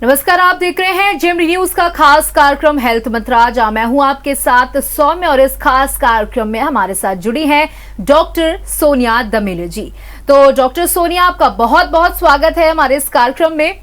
नमस्कार, आप देख रहे हैं जेएमडी न्यूज का खास कार्यक्रम हेल्थ मंत्रा, जहां मैं हूं आपके साथ सौम्य और इस खास कार्यक्रम में हमारे साथ जुड़ी हैं डॉक्टर सोनिया दमेले जी। तो डॉक्टर सोनिया, आपका बहुत बहुत स्वागत है हमारे इस कार्यक्रम में।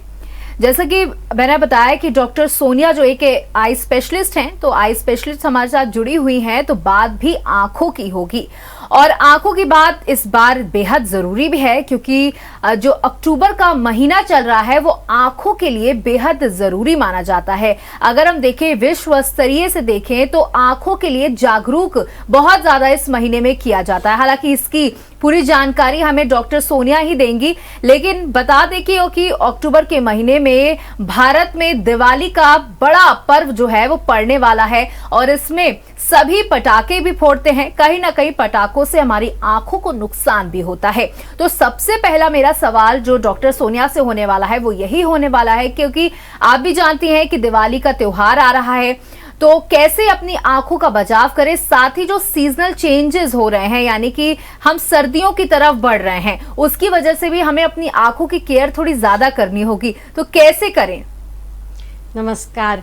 जैसा कि मैंने बताया कि डॉक्टर सोनिया जो एक आई स्पेशलिस्ट हैं, तो आई स्पेशलिस्ट हमारे साथ जुड़ी हुई हैं, तो बात भी आंखों की होगी। और आंखों की बात इस बार बेहद जरूरी भी है, क्योंकि जो अक्टूबर का महीना चल रहा है वो आंखों के लिए बेहद जरूरी माना जाता है। अगर हम देखें, विश्व स्तरीय से देखें तो आंखों के लिए जागरूक बहुत ज्यादा इस महीने में किया जाता है। हालांकि इसकी पूरी जानकारी हमें डॉक्टर सोनिया ही देंगी, लेकिन बता दें कि अक्टूबर के महीने में भारत में दिवाली का बड़ा पर्व जो है वो पड़ने वाला है, और इसमें सभी पटाखे भी फोड़ते हैं। कहीं ना कहीं पटाखों से हमारी आंखों को नुकसान भी होता है। तो सबसे पहला मेरा सवाल जो डॉक्टर सोनिया से होने वाला है वो यही होने वाला है, क्योंकि आप भी जानती हैं कि दिवाली का त्योहार आ रहा है, तो कैसे अपनी आंखों का बचाव करें। साथ ही जो सीजनल चेंजेस हो रहे हैं, यानी कि हम सर्दियों की तरफ बढ़ रहे हैं, उसकी वजह से भी हमें अपनी आंखों की केयर थोड़ी ज्यादा करनी होगी, तो कैसे करें? नमस्कार।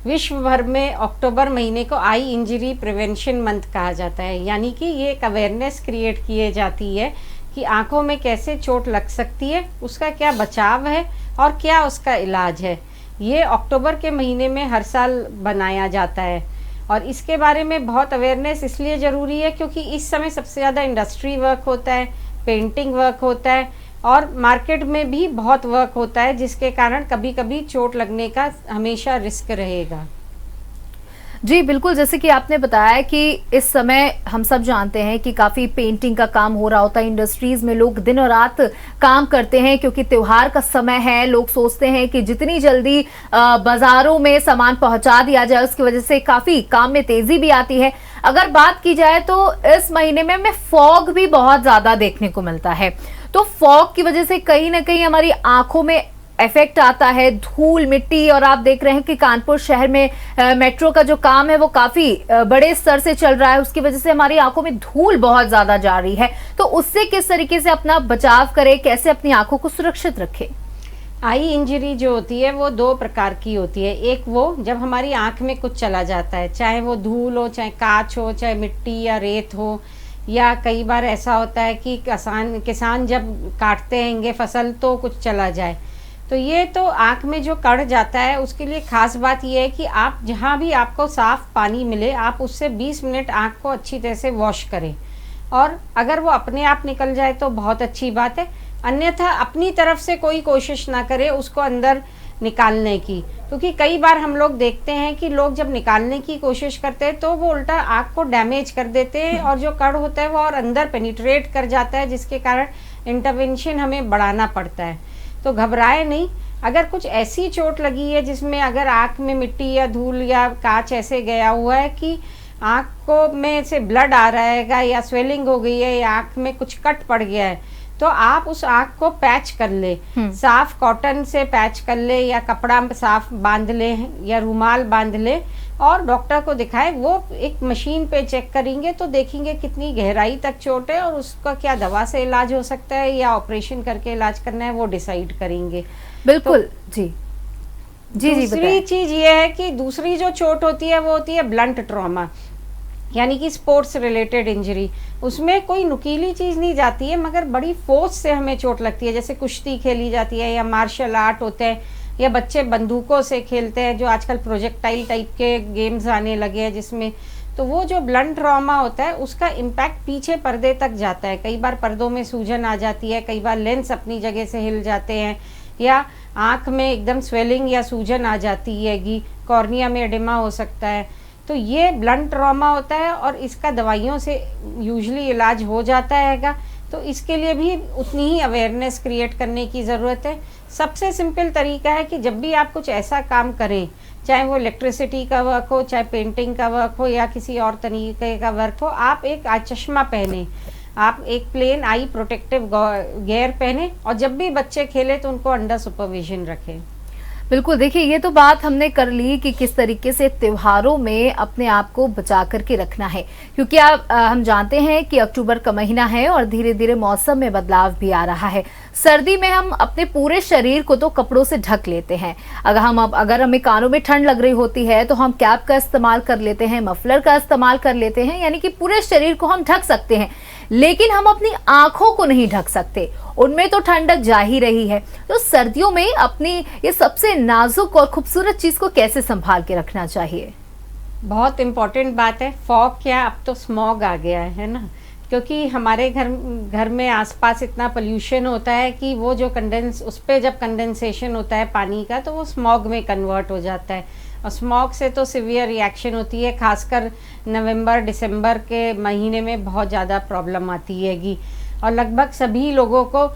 विश्व भर में अक्टूबर महीने को आई इंजरी प्रिवेंशन मंथ कहा जाता है, यानी कि ये एक अवेयरनेस क्रिएट की जाती है कि आंखों में कैसे चोट लग सकती है, उसका क्या बचाव है और क्या उसका इलाज है। ये अक्टूबर के महीने में हर साल बनाया जाता है, और इसके बारे में बहुत अवेयरनेस इसलिए ज़रूरी है क्योंकि इस समय सबसे ज़्यादा इंडस्ट्री वर्क होता है, पेंटिंग वर्क होता है, और मार्केट में भी बहुत वर्क होता है, जिसके कारण कभी कभी चोट लगने का हमेशा रिस्क रहेगा। जी बिल्कुल, जैसे कि आपने बताया कि इस समय हम सब जानते हैं कि काफी पेंटिंग का काम हो रहा होता है। इंडस्ट्रीज में लोग दिन और रात काम करते हैं, क्योंकि त्योहार का समय है। लोग सोचते हैं कि जितनी जल्दी बाजारों में सामान पहुंचा दिया जाए, उसकी वजह से काफी काम में तेजी भी आती है। अगर बात की जाए तो इस महीने में हमें फॉग भी बहुत ज्यादा देखने को मिलता है, तो फॉग की वजह से कहीं ना कहीं हमारी आंखों में इफेक्ट आता है, धूल मिट्टी। और आप देख रहे हैं कि कानपुर शहर में मेट्रो का जो काम है वो काफी बड़े स्तर से चल रहा है, उसकी वजह से हमारी आंखों में धूल बहुत ज्यादा जा रही है। तो उससे किस तरीके से अपना बचाव करें, कैसे अपनी आंखों को सुरक्षित रखें? आई इंजरी जो होती है वो दो प्रकार की होती है। एक वो जब हमारी आंख में कुछ चला जाता है, चाहे वो धूल हो, चाहे कांच हो, चाहे मिट्टी या रेत हो, या कई बार ऐसा होता है कि किसान जब काटते हैंगे फसल तो कुछ चला जाए। तो ये तो आँख में जो कण जाता है उसके लिए ख़ास बात ये है कि आप जहाँ भी आपको साफ़ पानी मिले, आप उससे 20 मिनट आँख को अच्छी तरह से वॉश करें, और अगर वो अपने आप निकल जाए तो बहुत अच्छी बात है। अन्यथा अपनी तरफ से कोई कोशिश ना करें उसको अंदर निकालने की, क्योंकि कई बार हम लोग देखते हैं कि लोग जब निकालने की कोशिश करते हैं तो वो उल्टा आँख को डैमेज कर देते हैं, और जो कण होता है वो और अंदर पेनिट्रेट कर जाता है, जिसके कारण इंटरवेंशन हमें बढ़ाना पड़ता है। तो घबराए नहीं। अगर कुछ ऐसी चोट लगी है जिसमें अगर आँख में मिट्टी या धूल या कांच ऐसे गया हुआ है कि आँख को में से ब्लड आ रहा है, या स्वेलिंग हो गई है, या आँख में कुछ कट पड़ गया है, तो आप उस आँख को पैच कर ले, साफ कॉटन से पैच कर ले, या कपड़ा साफ बांध ले, या रुमाल बांध ले, और डॉक्टर को दिखाए। वो एक मशीन पे चेक करेंगे तो देखेंगे कितनी गहराई तक चोट है, और उसका क्या दवा से इलाज हो सकता है या ऑपरेशन करके इलाज करना है, वो डिसाइड करेंगे। बिल्कुल। तो, जी जी दूसरी चीज ये है कि दूसरी जो चोट होती है वो होती है ब्लंट ट्रॉमा, यानी कि स्पोर्ट्स रिलेटेड इंजरी। उसमें कोई नुकीली चीज़ नहीं जाती है, मगर बड़ी फोर्स से हमें चोट लगती है। जैसे कुश्ती खेली जाती है, या मार्शल आर्ट होते हैं, या बच्चे बंदूकों से खेलते हैं, जो आजकल प्रोजेक्टाइल टाइप के गेम्स आने लगे हैं जिसमें, तो वो जो ब्लंट ट्रॉमा होता है उसका इम्पैक्ट पीछे पर्दे तक जाता है। कई बार पर्दों में सूजन आ जाती है, कई बार लेंस अपनी जगह से हिल जाते हैं, या आँख में एकदम स्वेलिंग या सूजन आ जाती है, कॉर्निया में एडिमा हो सकता है। तो ये ब्लंट ट्रॉमा होता है, और इसका दवाइयों से यूजुअली इलाज हो जाता हैगा। तो इसके लिए भी उतनी ही अवेयरनेस क्रिएट करने की ज़रूरत है। सबसे सिंपल तरीका है कि जब भी आप कुछ ऐसा काम करें, चाहे वो इलेक्ट्रिसिटी का वर्क हो, चाहे पेंटिंग का वर्क हो, या किसी और तरीके का वर्क हो, आप एक चश्मा पहने, आप एक प्लेन आई प्रोटेक्टिव गेयर पहने, और जब भी बच्चे खेले तो उनको अंडर सुपरविजन रखें। बिल्कुल, देखिए ये तो बात हमने कर ली कि किस तरीके से त्योहारों में अपने आप को बचा करके रखना है, क्योंकि हम जानते हैं कि अक्टूबर का महीना है और धीरे धीरे मौसम में बदलाव भी आ रहा है। सर्दी में हम अपने पूरे शरीर को तो कपड़ों से ढक लेते हैं। अगर हमें कानों में ठंड लग रही होती है तो हम कैप का इस्तेमाल कर लेते हैं, मफलर का इस्तेमाल कर लेते हैं, यानी कि पूरे शरीर को हम ढक सकते हैं, लेकिन हम अपनी आंखों को नहीं ढक सकते। उनमें तो ठंडक जा ही रही है। तो सर्दियों में अपनी ये सबसे नाजुक और खूबसूरत चीज को कैसे संभाल के रखना चाहिए? बहुत इम्पोर्टेंट बात है। फॉग क्या, अब तो स्मॉग आ गया है ना, क्योंकि हमारे घर में आसपास इतना पोल्यूशन होता है कि वो जो उस पर जब कंडेंसेशन होता है पानी का, तो वो स्मॉग में कन्वर्ट हो जाता है। और स्मॉग से तो सिवियर रिएक्शन होती है, खासकर नवंबर दिसंबर के महीने में बहुत ज़्यादा प्रॉब्लम आती हैगी। और लगभग सभी लोगों को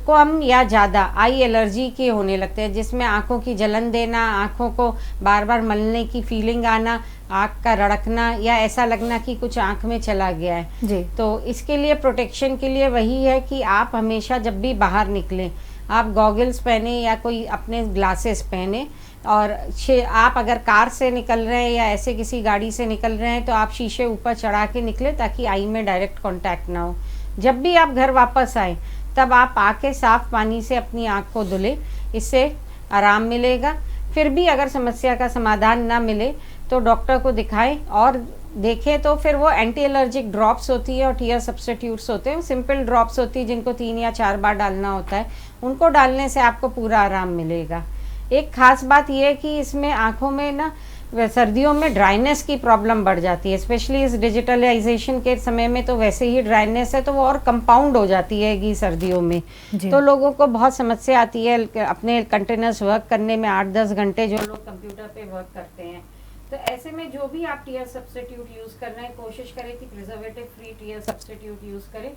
कम या ज़्यादा आई एलर्जी के होने लगते हैं, जिसमें आंखों की जलन देना, आंखों को बार बार मलने की फीलिंग आना, आँख का रड़कना, या ऐसा लगना कि कुछ आँख में चला गया है जी। तो इसके लिए प्रोटेक्शन के लिए वही है कि आप हमेशा जब भी बाहर निकलें, आप गॉगल्स पहने या कोई अपने ग्लासेस पहने। और आप अगर कार से निकल रहे हैं या ऐसे किसी गाड़ी से निकल रहे हैं तो आप शीशे ऊपर चढ़ा के निकलें, ताकि आई में डायरेक्ट कांटेक्ट ना हो। जब भी आप घर वापस आए तब आप आके साफ पानी से अपनी आँख को धुलें, इससे आराम मिलेगा। फिर भी अगर समस्या का समाधान ना मिले तो डॉक्टर को दिखाएं, और देखें तो फिर वो एंटी एलर्जिक ड्रॉप्स होती है और टीयर सब्स्टिट्यूट्स होते हैं, सिंपल ड्रॉप्स होती है जिनको 3 या 4 बार डालना होता है। उनको डालने से आपको पूरा आराम मिलेगा। एक खास बात यह है कि इसमें आँखों में ना सर्दियों में ड्राइनेस की प्रॉब्लम बढ़ जाती है, स्पेशली इस डिजिटलाइजेशन के समय में तो वैसे ही ड्राइनेस है, तो वो और कंपाउंड हो जाती है सर्दियों में। तो लोगों को बहुत समस्या आती है अपने कंटिन्यूस वर्क करने में, 8-10 घंटे जो लोग कंप्यूटर पे वर्क करते हैं। तो ऐसे में जो भी आप टीयर सब्स्टिट्यूट यूज़ कर रहे हैं, कोशिश करें कि preservative free tear substitute use करें।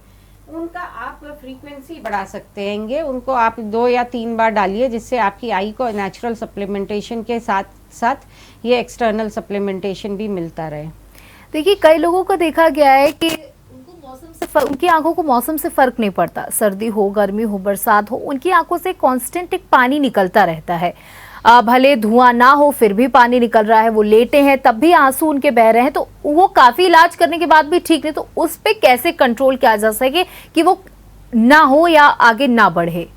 उनका आप फ्रीक्वेंसी बढ़ा सकते हैं, उनको आप 2 या 3 बार डालिए, जिससे आपकी आई को नेचुरल सप्लीमेंटेशन के साथ साथ ये एक्सटर्नल सप्लीमेंटेशन भी मिलता रहे। देखिए, कई लोगों को देखा गया है कि उनकी आंखों को मौसम से फर्क नहीं पड़ता, सर्दी हो, गर्मी हो, बरसात हो, उनकी आंखों से कांस्टेंट एक पानी निकलता रहता है। भले धुआं ना हो फिर भी पानी निकल रहा है, वो लेटे हैं तब भी आंसू उनके बह रहे हैं, तो वो काफी इलाज करने के बाद भी ठीक नहीं। तो उस पे कैसे कंट्रोल किया जा सके कि वो ना हो या आगे ना बढ़े?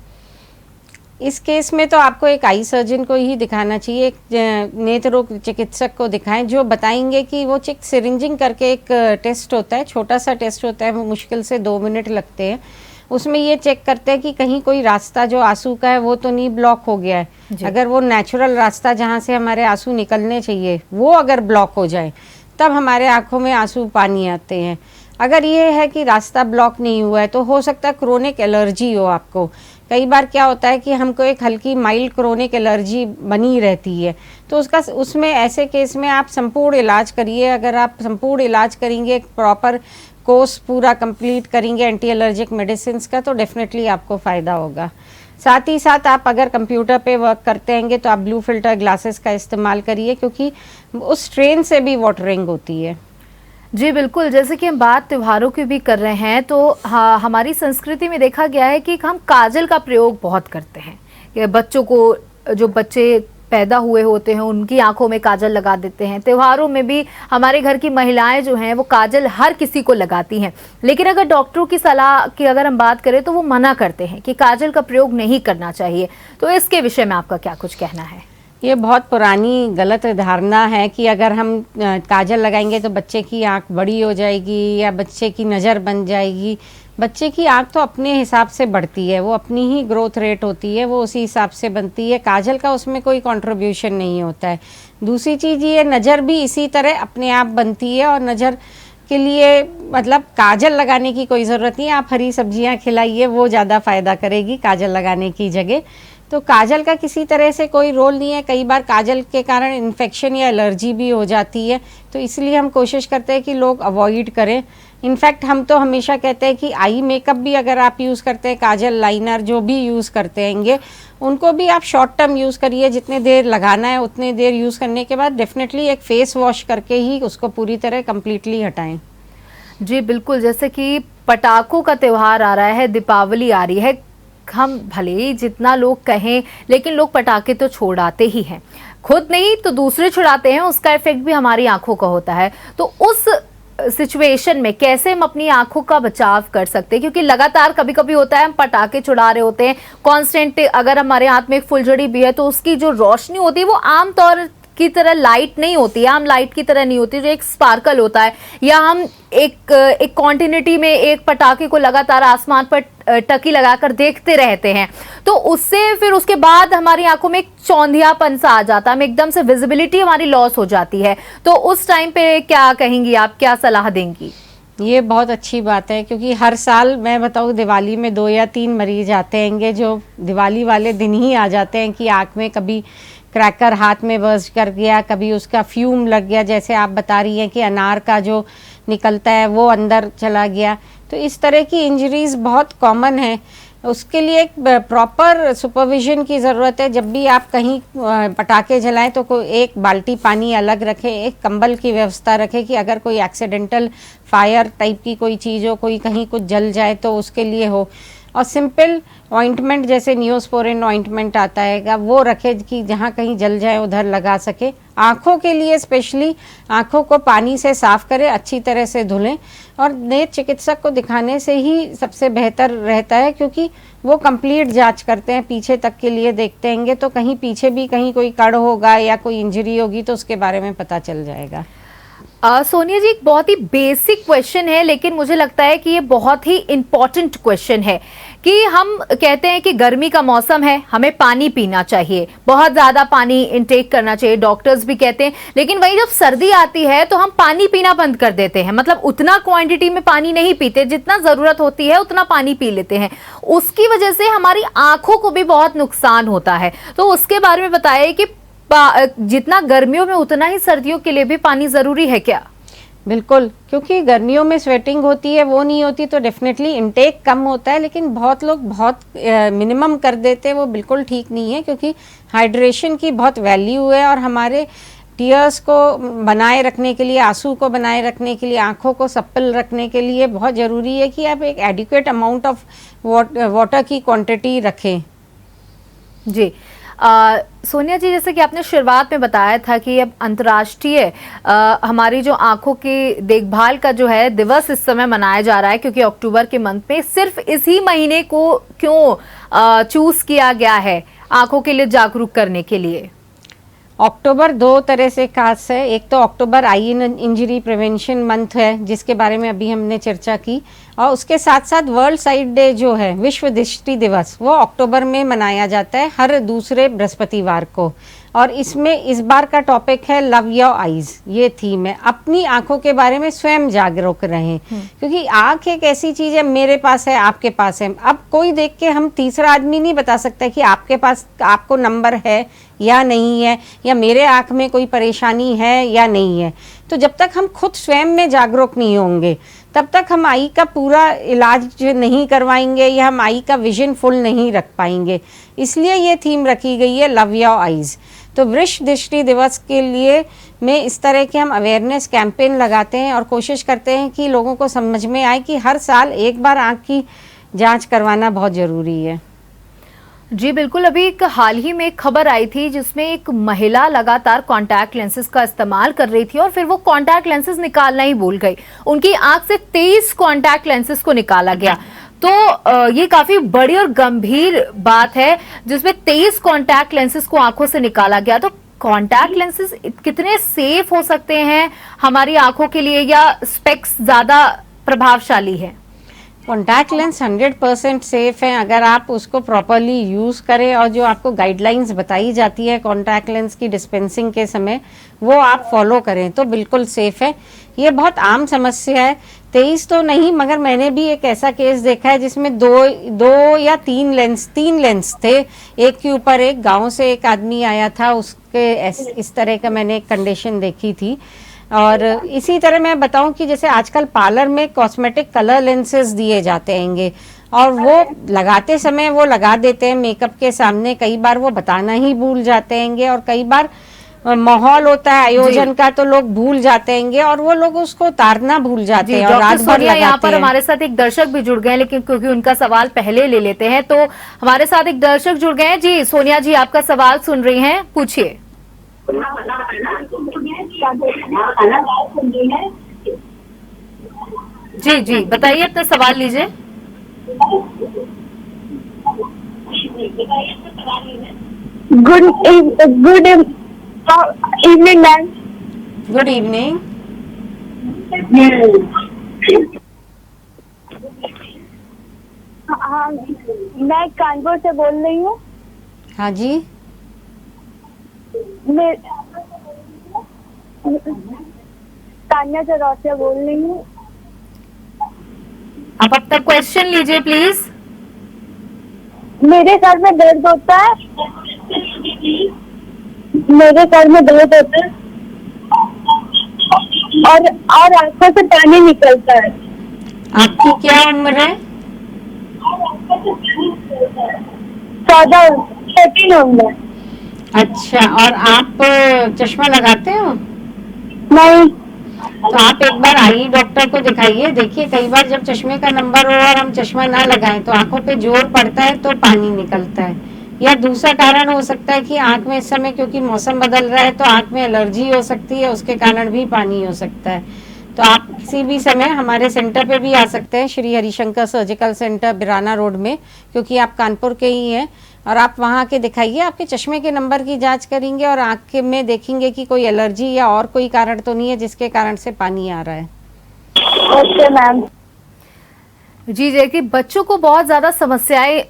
इस केस में तो आपको एक आई सर्जन को ही दिखाना चाहिए, एक नेत्र रोग चिकित्सक को दिखाएं, जो बताएंगे कि वो सिरिंजिंग करके एक टेस्ट होता है, छोटा सा टेस्ट होता है, वो मुश्किल से 2 मिनट लगते हैं। उसमें ये चेक करते हैं कि कहीं कोई रास्ता जो आंसू का है वो तो नहीं ब्लॉक हो गया है। अगर वो नेचुरल रास्ता जहाँ से हमारे आंसू निकलने चाहिए वो अगर ब्लॉक हो जाए, तब हमारे आँखों में आंसू पानी आते हैं। अगर ये है कि रास्ता ब्लॉक नहीं हुआ है, तो हो सकता है क्रोनिक एलर्जी हो आपको। कई बार क्या होता है कि हमको एक हल्की माइल्ड क्रोनिक एलर्जी बनी रहती है, तो उसमें ऐसे केस में आप संपूर्ण इलाज करिए। अगर आप संपूर्ण इलाज करेंगे, एक प्रॉपर कोर्स पूरा कंप्लीट करेंगे एंटी एलर्जिक मेडिसिन का, तो डेफिनेटली आपको फ़ायदा होगा। साथ ही साथ आप अगर कंप्यूटर पे वर्क करते हैं तो आप ब्लू फिल्टर ग्लासेस का इस्तेमाल करिए, क्योंकि उस स्ट्रेन से भी वाटरिंग होती है। जी बिल्कुल, जैसे कि हम बात त्योहारों की भी कर रहे हैं, तो हाँ, हमारी संस्कृति में देखा गया है कि हम काजल का प्रयोग बहुत करते हैं। बच्चों को, जो बच्चे पैदा हुए होते हैं उनकी आंखों में काजल लगा देते हैं। त्योहारों में भी हमारे घर की महिलाएं जो हैं वो काजल हर किसी को लगाती हैं, लेकिन अगर डॉक्टरों की सलाह की अगर हम बात करें तो वो मना करते हैं कि काजल का प्रयोग नहीं करना चाहिए। तो इसके विषय में आपका क्या कुछ कहना है? ये बहुत पुरानी गलत धारणा है कि अगर हम काजल लगाएंगे तो बच्चे की आंख बड़ी हो जाएगी या बच्चे की नज़र बन जाएगी। बच्चे की आंख तो अपने हिसाब से बढ़ती है, वो अपनी ही ग्रोथ रेट होती है, वो उसी हिसाब से बनती है। काजल का उसमें कोई कंट्रीब्यूशन नहीं होता है। दूसरी चीज़ ये, नज़र भी इसी तरह अपने आप बनती है, और नज़र के लिए मतलब काजल लगाने की कोई ज़रूरत नहीं है। आप हरी सब्जियां खिलाइए, वो ज़्यादा फ़ायदा करेगी काजल लगाने की जगह। तो काजल का किसी तरह से कोई रोल नहीं है। कई बार काजल के कारण इन्फेक्शन या एलर्जी भी हो जाती है, तो इसलिए हम कोशिश करते हैं कि लोग अवॉइड करें। इनफैक्ट हम तो हमेशा कहते हैं कि आई मेकअप भी अगर आप यूज़ करते हैं, काजल, लाइनर जो भी यूज़ करते हैंगे, उनको भी आप शॉर्ट टर्म यूज़ करिए। जितने देर लगाना है उतने देर यूज़ करने के बाद डेफिनेटली एक फेस वॉश करके ही उसको पूरी तरह कम्प्लीटली हटाएं। जी बिल्कुल, जैसे कि पटाखों का त्यौहार आ रहा है, दीपावली आ रही है, हम भले ही जितना लोग कहें, लेकिन लोग पटाखे तो छोड़ आते ही हैं, खुद नहीं तो दूसरे छुड़ाते हैं, उसका इफेक्ट भी हमारी आंखों का होता है। तो उस सिचुएशन में कैसे हम अपनी आंखों का बचाव कर सकते हैं? क्योंकि लगातार कभी कभी होता है हम पटाखे छुड़ा रहे होते हैं कांस्टेंट, अगर हमारे हाथ में एक फुलझड़ी भी है तो उसकी जो रोशनी होती है वो आमतौर की तरह लाइट नहीं होती है, आम लाइट की तरह नहीं होती, जो एक स्पार्कल होता है, या हम एक क्वांटिटी में एक पटाखे को लगातार आसमान पर टकी लगाकर देखते रहते हैं, तो उससे फिर उसके बाद हमारी आंखों में एक चौंधियापन सा आ जाता है, एकदम से विजिबिलिटी हमारी लॉस हो जाती है। तो उस टाइम पे क्या कहेंगी आप, क्या सलाह देंगी? ये बहुत अच्छी बात है, क्योंकि हर साल मैं बताऊँ दिवाली में 2 या 3 मरीज आते हैंगे जो दिवाली वाले दिन ही आ जाते हैं कि आँख में कभी क्रैकर हाथ में बर्स्ट कर गया, कभी उसका फ्यूम लग गया, जैसे आप बता रही हैं कि अनार का जो निकलता है वो अंदर चला गया। तो इस तरह की इंजरीज बहुत कॉमन है। उसके लिए एक प्रॉपर सुपरविजन की ज़रूरत है। जब भी आप कहीं पटाखे जलाएं तो कोई एक बाल्टी पानी अलग रखें, एक कंबल की व्यवस्था रखें कि अगर कोई एक्सीडेंटल फायर टाइप की कोई चीज़ हो, कोई कहीं कुछ जल जाए तो उसके लिए हो। और सिंपल ऑइंटमेंट जैसे नियोस्पोरिन ऑइंटमेंट आता है वो रखे कि जहाँ कहीं जल जाए उधर लगा सके। आँखों के लिए स्पेशली आँखों को पानी से साफ़ करें, अच्छी तरह से धुलें, और नेत्र चिकित्सक को दिखाने से ही सबसे बेहतर रहता है, क्योंकि वो कंप्लीट जांच करते हैं, पीछे तक के लिए देखते हैंगे, तो कहीं पीछे भी कहीं कोई कड़ होगा या कोई इंजरी होगी तो उसके बारे में पता चल जाएगा। सोनिया जी, एक बहुत ही बेसिक क्वेश्चन है, लेकिन मुझे लगता है कि ये बहुत ही इम्पोर्टेंट क्वेश्चन है कि हम कहते हैं कि गर्मी का मौसम है, हमें पानी पीना चाहिए, बहुत ज़्यादा पानी इंटेक करना चाहिए, डॉक्टर्स भी कहते हैं, लेकिन वही जब सर्दी आती है तो हम पानी पीना बंद कर देते हैं, मतलब उतना क्वांटिटी में पानी नहीं पीते, जितना ज़रूरत होती है उतना पानी पी लेते हैं। उसकी वजह से हमारी आंखों को भी बहुत नुकसान होता है। तो उसके बारे में बताइए कि जितना गर्मियों में उतना ही सर्दियों के लिए भी पानी ज़रूरी है क्या? बिल्कुल, क्योंकि गर्मियों में स्वेटिंग होती है, वो नहीं होती तो डेफिनेटली इनटेक कम होता है, लेकिन बहुत लोग बहुत मिनिमम कर देते हैं, वो बिल्कुल ठीक नहीं है, क्योंकि हाइड्रेशन की बहुत वैल्यू है और हमारे टीयर्स को बनाए रखने के लिए, आंसू को बनाए रखने के लिए, आंखों को सप्पल रखने के लिए बहुत ज़रूरी है कि आप एक एडिक्वेट अमाउंट ऑफ वाटर की क्वांटिटी रखें। जी सोनिया जी, जैसे कि आपने शुरुआत में बताया था कि अब अंतर्राष्ट्रीय हमारी जो आंखों की देखभाल का जो है दिवस इस समय मनाया जा रहा है, क्योंकि अक्टूबर के मंथ में सिर्फ इसी महीने को क्यों चूज किया गया है आंखों के लिए जागरूक करने के लिए? अक्टूबर 2 तरह से खास है। एक तो अक्टूबर आई इंजरी प्रिवेंशन मंथ है, जिसके बारे में अभी हमने चर्चा की, और उसके साथ साथ वर्ल्ड साइट डे जो है, विश्व दृष्टि दिवस, वो अक्टूबर में मनाया जाता है हर दूसरे बृहस्पतिवार को। और इसमें इस बार का टॉपिक है लव योर आईज। ये थीम है, अपनी आंखों के बारे में स्वयं जागरूक रहें, क्योंकि आंख एक ऐसी चीज है, मेरे पास है, आपके पास है। अब कोई देख के हम तीसरा आदमी नहीं बता सकता कि आपके पास आपको नंबर है या नहीं है, या मेरे आंख में कोई परेशानी है या नहीं है। तो जब तक हम खुद स्वयं में जागरूक नहीं होंगे तब तक हम आई का पूरा इलाज नहीं करवाएंगे या हम आई का विजन फुल नहीं रख पाएंगे। इसलिए ये थीम रखी गई है लव योर आईज। तो विश्व दृष्टि दिवस के लिए में इस तरह के हम अवेयरनेस कैंपेन लगाते हैं और कोशिश करते हैं कि लोगों को समझ में आए कि हर साल एक बार आँख की जांच करवाना बहुत ज़रूरी है। जी बिल्कुल, अभी एक हाल ही में एक खबर आई थी जिसमें एक महिला लगातार कॉन्टैक्ट लेंसेज का इस्तेमाल कर रही थी और फिर वो कॉन्टैक्ट लेंसेज निकालना ही भूल गई। उनकी आंख से 23 कॉन्टैक्ट लेंसेज को निकाला गया। तो ये काफी बड़ी और गंभीर बात है, जिसमें 23 कॉन्टैक्ट लेंसेज को आंखों से निकाला गया। तो कॉन्टैक्ट लेंसेज कितने सेफ हो सकते हैं हमारी आंखों के लिए, या स्पेक्स ज्यादा प्रभावशाली है? कॉन्टैक्ट लेंस 100% सेफ है अगर आप उसको प्रॉपरली यूज़ करें, और जो आपको गाइडलाइंस बताई जाती है कॉन्टैक्ट लेंस की डिस्पेंसिंग के समय, वो आप फॉलो करें तो बिल्कुल सेफ है। ये बहुत आम समस्या है। 23 तो नहीं, मगर मैंने भी एक ऐसा केस देखा है जिसमें दो या तीन लेंस थे, एक के ऊपर एक। गाँव से एक आदमी आया था, उसके इस तरह का मैंने एक कंडीशन देखी थी। और इसी तरह मैं बताऊं कि जैसे आजकल पार्लर में कॉस्मेटिक कलर लेंसेज दिए जाते हैंगे, और वो लगाते समय वो लगा देते हैं मेकअप के सामने, कई बार वो बताना ही भूल जाते हैंगे, और कई बार माहौल होता है आयोजन का, तो लोग भूल जाते हैं और वो लोग उसको उतारना भूल जाते हैं और रात भर लगाते हैं। यहाँ पर हमारे साथ एक दर्शक भी जुड़ गए हैं, लेकिन क्योंकि उनका सवाल पहले ले लेते हैं, तो हमारे साथ एक दर्शक जुड़ गए हैं। जी सोनिया जी, आपका सवाल सुन रही हैं, पूछिए। जी जी बताइए, अपना सवाल लीजिए। Good evening ma'am. Good evening. हाँ, मैं कानपुर से बोल रही हूँ। हाँ जी, मैं तान्या चरौसिया बोल रही हूँ। आप अपना क्वेश्चन लीजिए प्लीज। मेरे सर में दर्द होता है, मेरे सर में दर्द होता है और आंखों से पानी निकलता है। आपकी क्या उम्र है? 14 उम्र। अच्छा, और आप चश्मा लगाते हो? नहीं। तो आप एक बार आई डॉक्टर को दिखाइए। देखिए, कई बार जब चश्मे का नंबर हो और हम चश्मा ना लगाएं तो आंखों पे जोर पड़ता है तो पानी निकलता है। या दूसरा कारण हो सकता है कि आंख में इस समय क्योंकि मौसम बदल रहा है तो आंख में एलर्जी हो सकती है, उसके कारण भी पानी हो सकता है। तो आप किसी भी समय हमारे सेंटर पे भी आ सकते हैं, Shri Harishankar surgical centre Birana road में, क्योंकि आप कानपुर के ही हैं। और आप वहाँ आके दिखाइए, आपके चश्मे के नंबर की जांच करेंगे और आँख में देखेंगे कि कोई एलर्जी या और कोई कारण तो नहीं है जिसके कारण से पानी आ रहा है। Okay ma'am. जी देखिए, बच्चों को बहुत ज्यादा समस्याएं,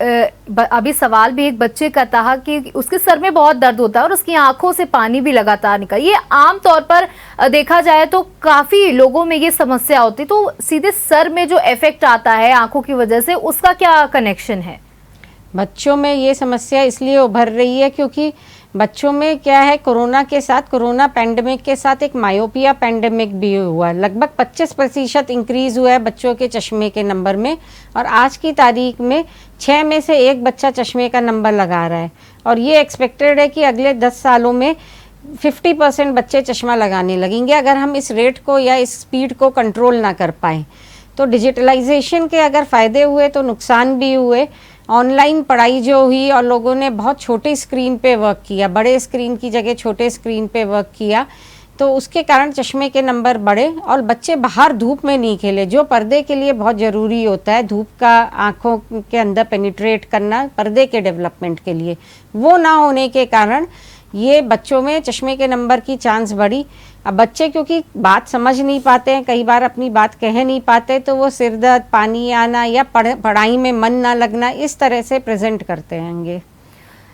अभी सवाल भी एक बच्चे का था कि उसके सर में बहुत दर्द होता है और उसकी आंखों से पानी भी लगातार निकल। ये आम तौर पर देखा जाए तो काफी लोगों में ये समस्या होती है। तो सीधे सर में जो इफेक्ट आता है आंखों की वजह से, उसका क्या कनेक्शन है? बच्चों में ये समस्या इसलिए उभर रही है क्योंकि बच्चों में क्या है, कोरोना के साथ, कोरोना पैंडेमिक के साथ एक मायोपिया पैंडेमिक भी हुआ। लगभग 25% इंक्रीज हुआ है बच्चों के चश्मे के नंबर में। और आज की तारीख में 6 में से 1 बच्चा चश्मे का नंबर लगा रहा है। और ये एक्सपेक्टेड है कि अगले 10 सालों में 50% बच्चे चश्मा लगाने लगेंगे अगर हम इस रेट को या इस स्पीड को कंट्रोल ना कर पाएँ। तो डिजिटलाइजेशन के अगर फ़ायदे हुए तो नुकसान भी हुए। ऑनलाइन पढ़ाई जो हुई और लोगों ने बहुत छोटी स्क्रीन पे वर्क किया, बड़े स्क्रीन की जगह छोटे स्क्रीन पे वर्क किया, तो उसके कारण चश्मे के नंबर बढ़े। और बच्चे बाहर धूप में नहीं खेले, जो पर्दे के लिए बहुत ज़रूरी होता है, धूप का आँखों के अंदर पेनिट्रेट करना पर्दे के डेवलपमेंट के लिए, वो ना होने के कारण ये बच्चों में चश्मे के नंबर की चांस बढ़ी। अब बच्चे क्योंकि बात समझ नहीं पाते हैं, कई बार अपनी बात कह नहीं पाते, तो वो सिर दर्द, पानी आना या पढ़ाई में मन ना लगना, इस तरह से प्रेजेंट करते हैंगे।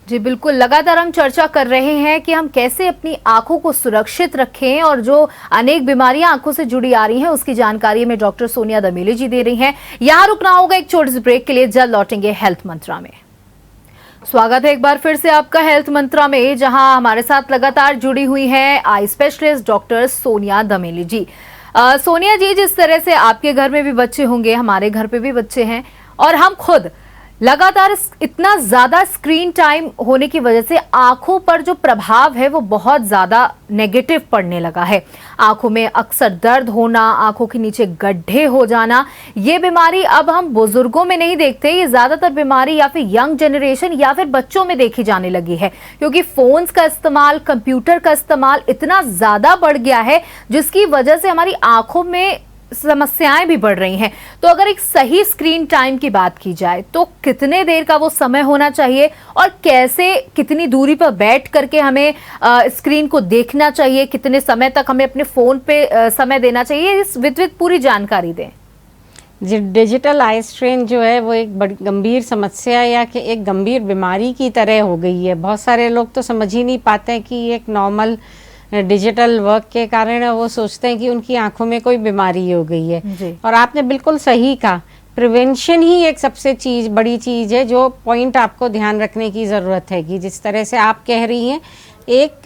जी बिल्कुल, लगातार हम चर्चा कर रहे हैं कि हम कैसे अपनी आंखों को सुरक्षित रखें और जो अनेक बीमारियां आंखों से जुड़ी आ रही हैं उसकी जानकारी में डॉक्टर सोनिया दमेले जी दे रही हैं। यहां रुकना होगा एक छोटे से ब्रेक के लिए, जल्द लौटेंगे हेल्थ मंत्रा में। स्वागत है एक बार फिर से आपका हेल्थ मंत्रा में, जहां हमारे साथ लगातार जुड़ी हुई है आई स्पेशलिस्ट डॉक्टर सोनिया दमेले जी। सोनिया जी, जिस तरह से आपके घर में भी बच्चे होंगे, हमारे घर पे भी बच्चे हैं, और हम खुद लगातार इतना ज्यादा स्क्रीन टाइम होने की वजह से आंखों पर जो प्रभाव है वो बहुत ज्यादा नेगेटिव पड़ने लगा है। आंखों में अक्सर दर्द होना, आंखों के नीचे गड्ढे हो जाना, ये बीमारी अब हम बुजुर्गों में नहीं देखते। ये ज्यादातर बीमारी या फिर यंग जनरेशन या फिर बच्चों में देखी जाने लगी है, क्योंकि फोन्स का इस्तेमाल, कंप्यूटर का इस्तेमाल इतना ज्यादा बढ़ गया है जिसकी वजह से हमारी आंखों में समस्याएं भी बढ़ रही हैं। तो अगर एक सही स्क्रीन टाइम की बात की जाए तो कितने देर का वो समय होना चाहिए और कैसे, कितनी दूरी पर बैठ करके हमें स्क्रीन को देखना चाहिए, कितने समय तक हमें अपने फोन पे समय देना चाहिए, इस विस्तृत पूरी जानकारी दें। डिजिटल आई स्ट्रेन जो है वो एक बड़ी गंभीर समस्या या कि एक गंभीर बीमारी की तरह हो गई है। बहुत सारे लोग तो समझ ही नहीं पाते हैं कि एक नॉर्मल डिजिटल वर्क के कारण वो सोचते हैं कि उनकी आंखों में कोई बीमारी हो गई है। और आपने बिल्कुल सही कहा, प्रिवेंशन ही एक सबसे बड़ी चीज़ है जो पॉइंट आपको ध्यान रखने की ज़रूरत है। कि जिस तरह से आप कह रही हैं, एक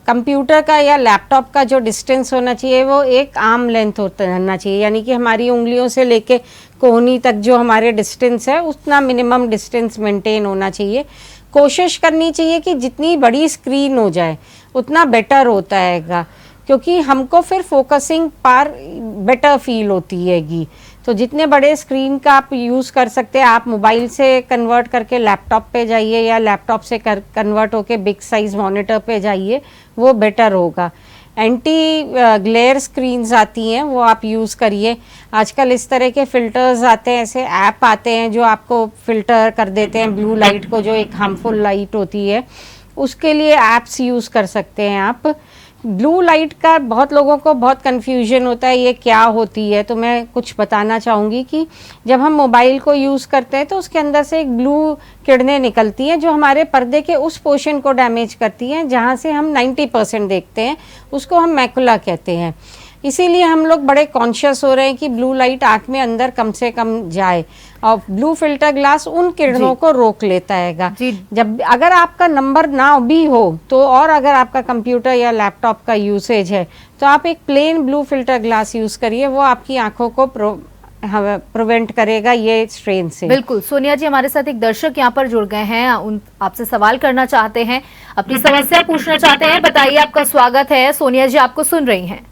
कंप्यूटर का या लैपटॉप का जो डिस्टेंस होना चाहिए वो एक आर्म लेंथ होना चाहिए, यानी कि हमारी उंगलियों से लेके कोहनी तक जो हमारे डिस्टेंस है उतना मिनिमम डिस्टेंस मेंटेन होना चाहिए। कोशिश करनी चाहिए कि जितनी बड़ी स्क्रीन हो जाए उतना बेटर होता हैगा, क्योंकि हमको फिर फोकसिंग पर बेटर फील होती हैगी। तो जितने बड़े स्क्रीन का आप यूज़ कर सकते हैं, आप मोबाइल से कन्वर्ट करके लैपटॉप पे जाइए या लैपटॉप से कन्वर्ट होके बिग साइज मॉनिटर पे जाइए, वो बेटर होगा। एंटी ग्लेयर स्क्रीन्स आती हैं, वो आप यूज़ करिए। आजकल इस तरह के फ़िल्टर्स आते हैं, ऐसे ऐप आते हैं जो आपको फ़िल्टर कर देते हैं ब्लू लाइट को, जो एक हार्मफुल लाइट होती है, उसके लिए ऐप्स यूज़ कर सकते हैं आप। ब्लू लाइट का बहुत लोगों को बहुत कन्फ्यूजन होता है, ये क्या होती है, तो मैं कुछ बताना चाहूँगी कि जब हम मोबाइल को यूज़ करते हैं तो उसके अंदर से एक ब्लू किरणें निकलती हैं जो हमारे पर्दे के उस पोर्शन को डैमेज करती हैं जहाँ से हम 90% देखते हैं, उसको हम मैकुला कहते हैं। इसीलिए हम लोग बड़े कॉन्शियस हो रहे हैं कि ब्लू लाइट आँख में अंदर कम से कम जाए, और ब्लू फिल्टर ग्लास उन किरणों को रोक लेता हैगा। जब अगर आपका नंबर ना भी हो तो, और अगर आपका कंप्यूटर या लैपटॉप का यूसेज है, तो आप एक plain blue filter glass use करिए, वो आपकी आंखों को प्रिवेंट करेगा ये स्ट्रेन से। बिल्कुल। सोनिया जी, हमारे साथ एक दर्शक यहाँ पर जुड़ गए हैं, उन आपसे सवाल करना चाहते हैं, अपनी समस्या पूछना चाहते हैं। बताइए, आपका स्वागत है। सोनिया जी आपको सुन रही हैं।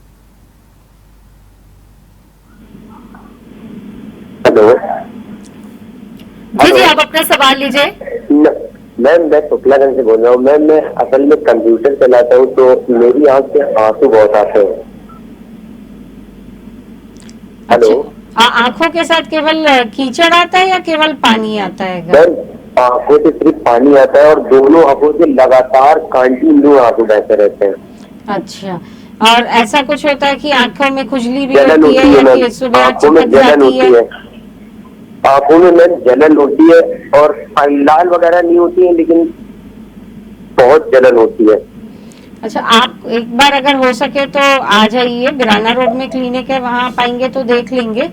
हेलो जी जी, आप अपना सवाल लीजिए। मैम, मैं शुक्लागंज से बोल रहा हूँ। मैम, मैं असल में कंप्यूटर चलाता हूँ तो मेरी आंख से आंसू बहुत आते हैं। हेलो। आंखों के साथ केवल कीचड़ आता है या केवल पानी आता है? मैम, आंखों से सिर्फ पानी आता है और दोनों आंखों से लगातार कंटिन्यू आंसू बहते रहते हैं। अच्छा, और ऐसा कुछ होता है कि आंखों में खुजली भी जलन होती है या कि सुबह आंखों में चिपक जलन जाती होती है। आंखों में मैम जलन होती है और लाल वगैरह नहीं होती है, लेकिन बहुत जलन होती है। अच्छा, आप एक बार अगर हो सके तो आ जाइए, बिराना रोड में क्लिनिक है, वहाँ पाएंगे तो देख लेंगे।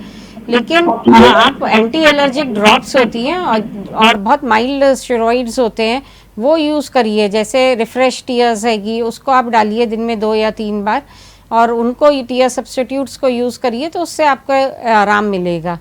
लेकिन आप एंटी एलर्जिक ड्रॉप्स होती हैं और बहुत माइल्ड स्टेरॉइड्स होते हैं, वो यूज़ करिए। जैसे रिफ्रेश टीयर्स हैगी, उसको आप डालिए दिन में 2 या 3 बार, और उनको टीयर सब्स्टिट्यूट्स को यूज़ करिए, तो उससे आपको आराम मिलेगा।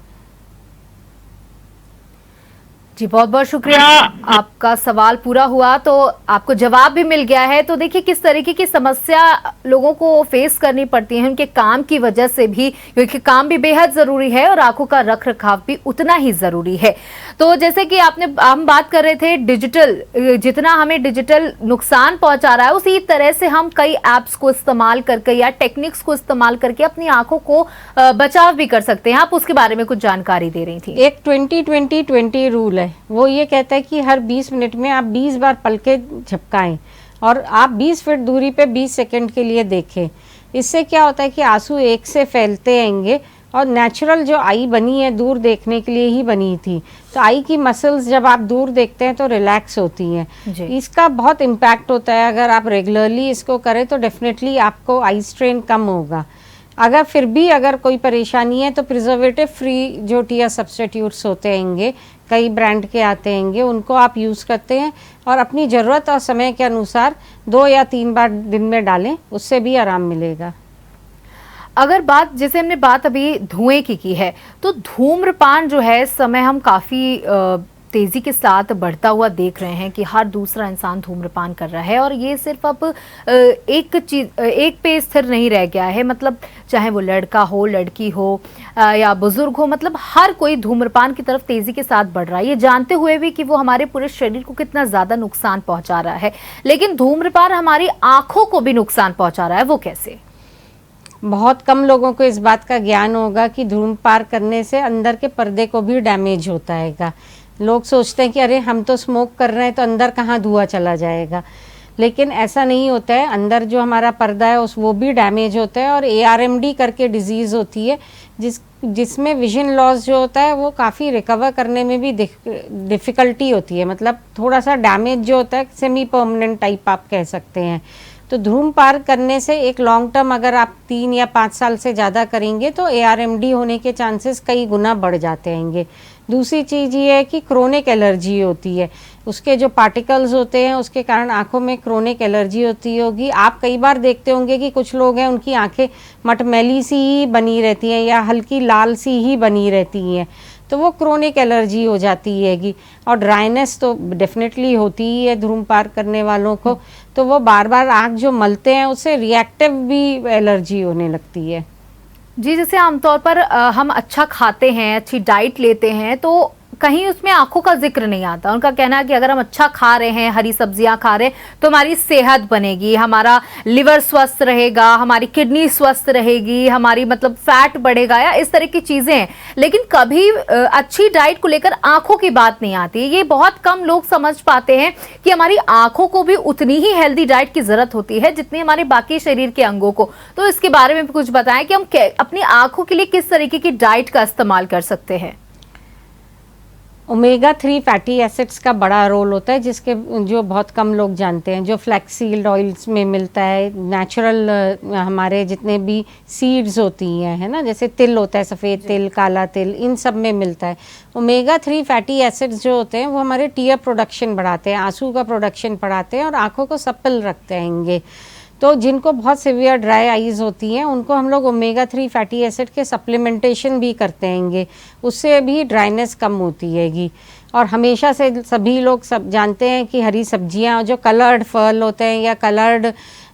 जी, बहुत बहुत शुक्रिया। आपका सवाल पूरा हुआ, तो आपको जवाब भी मिल गया है। तो देखिए किस तरीके की समस्या लोगों को फेस करनी पड़ती है उनके काम की वजह से भी, क्योंकि काम भी बेहद जरूरी है और आंखों का रख रखाव भी उतना ही जरूरी है। तो जैसे कि हम बात कर रहे थे डिजिटल, जितना हमें डिजिटल नुकसान पहुंचा रहा है, उसी तरह से हम कई एप्स को इस्तेमाल करके या टेक्निक्स को इस्तेमाल करके अपनी आंखों को बचाव भी कर सकते हैं। आप उसके बारे में कुछ जानकारी दे रही थी। एक 20-20-20 रूल है, वो ये कहता है कि हर 20 मिनट में आप 20 बार पलके झपकाएं और आप 20 फीट दूरी पे 20 सेकंड के लिए देखें। इससे क्या होता है कि आंसू एक से फैलते रहेंगे, और नेचुरल जो आई बनी है दूर देखने के लिए ही बनी थी, तो आई की मसल्स जब आप दूर देखते हैं तो रिलैक्स होती हैं। इसका बहुत इम्पैक्ट होता है। अगर आप रेगुलरली इसको करें तो डेफिनेटली आपको आई स्ट्रेन कम होगा। अगर फिर भी अगर कोई परेशानी है तो प्रिजर्वेटिव फ्री जो टीयर सब्स्टिट्यूट्स होते हैंगे, कई ब्रांड के आते हैंगे, उनको आप यूज़ करते हैं और अपनी ज़रूरत और समय के अनुसार 2 या 3 बार दिन में डालें, उससे भी आराम मिलेगा। अगर बात, जैसे हमने बात अभी धुएं की है, तो धूम्रपान जो है इस समय हम काफ़ी तेजी के साथ बढ़ता हुआ देख रहे हैं कि हर दूसरा इंसान धूम्रपान कर रहा है, और ये सिर्फ अब एक पे स्थिर नहीं रह गया है। मतलब चाहे वो लड़का हो, लड़की हो या बुजुर्ग हो, मतलब हर कोई धूम्रपान की तरफ तेजी के साथ बढ़ रहा है, ये जानते हुए भी कि वो हमारे पूरे शरीर को कितना ज्यादा नुकसान पहुंचा रहा है। लेकिन धूम्रपान हमारी आंखों को भी नुकसान पहुंचा रहा है, वो कैसे? बहुत कम लोगों को इस बात का ज्ञान होगा कि धूम्रपान करने से अंदर के पर्दे को भी डैमेज होता है। लोग सोचते हैं कि अरे हम तो स्मोक कर रहे हैं तो अंदर कहाँ धुआं चला जाएगा, लेकिन ऐसा नहीं होता है। अंदर जो हमारा पर्दा है वो भी डैमेज होता है, और ARMD करके डिजीज़ होती है जिसमें विजन लॉस जो होता है वो काफ़ी रिकवर करने में भी डिफ़िकल्टी होती है। मतलब थोड़ा सा डैमेज जो होता है सेमी परमानेंट टाइप आप कह सकते हैं। तो धूम्रपान करने से एक लॉन्ग टर्म अगर आप 3 या 5 साल से ज़्यादा करेंगे तो ARMD होने के चांसेस कई गुना बढ़ जाते हैंगे। दूसरी चीज़ ये है कि क्रोनिक एलर्जी होती है, उसके जो पार्टिकल्स होते हैं उसके कारण आंखों में क्रोनिक एलर्जी होती होगी। आप कई बार देखते होंगे कि कुछ लोग हैं उनकी आंखें मटमैली सी ही बनी रहती हैं या हल्की लाल सी ही बनी रहती हैं, तो वो क्रोनिक एलर्जी हो जाती हैगी। और ड्राइनेस तो डेफिनेटली होती ही है धूम्रपान करने वालों को, तो वो बार बार आँख जो मलते हैं उससे रिएक्टिव भी एलर्जी होने लगती है। जी, जैसे आमतौर पर हम अच्छा खाते हैं, अच्छी डाइट लेते हैं, तो कहीं उसमें आंखों का जिक्र नहीं आता। उनका कहना है कि अगर हम अच्छा खा रहे हैं, हरी सब्जियां खा रहे हैं, तो हमारी सेहत बनेगी, हमारा लिवर स्वस्थ रहेगा, हमारी किडनी स्वस्थ रहेगी, हमारी मतलब फैट बढ़ेगा, या इस तरह की चीजें हैं। लेकिन कभी अच्छी डाइट को लेकर आंखों की बात नहीं आती। ये बहुत कम लोग समझ पाते हैं कि हमारी आंखों को भी उतनी ही हेल्दी डाइट की जरूरत होती है जितनी हमारे बाकी शरीर के अंगों को। तो इसके बारे में कुछ बताएं कि हम अपनी आंखों के लिए किस तरीके की डाइट का इस्तेमाल कर सकते हैं। ओमेगा 3 फैटी एसिड्स का बड़ा रोल होता है, जिसके जो बहुत कम लोग जानते हैं, जो फ्लैक्सीड ऑयल्स में मिलता है, नेचुरल हमारे जितने भी सीड्स होती हैं, है ना, जैसे तिल होता है, सफ़ेद तिल, काला तिल, इन सब में मिलता है। ओमेगा 3 फैटी एसिड्स जो होते हैं वो हमारे टीयर प्रोडक्शन बढ़ाते हैं, आंसू का प्रोडक्शन बढ़ाते हैं और आँखों को सप्पल रखते हैंगे। तो जिनको बहुत सिवियर ड्राई आईज होती हैं उनको हम लोग ओमेगा 3 फैटी एसिड के सप्लीमेंटेशन भी करते हैंगे, उससे भी ड्राइनेस कम होती हैगी। और हमेशा से सभी लोग सब जानते हैं कि हरी सब्जियां, जो कलर्ड फल होते हैं या कलर्ड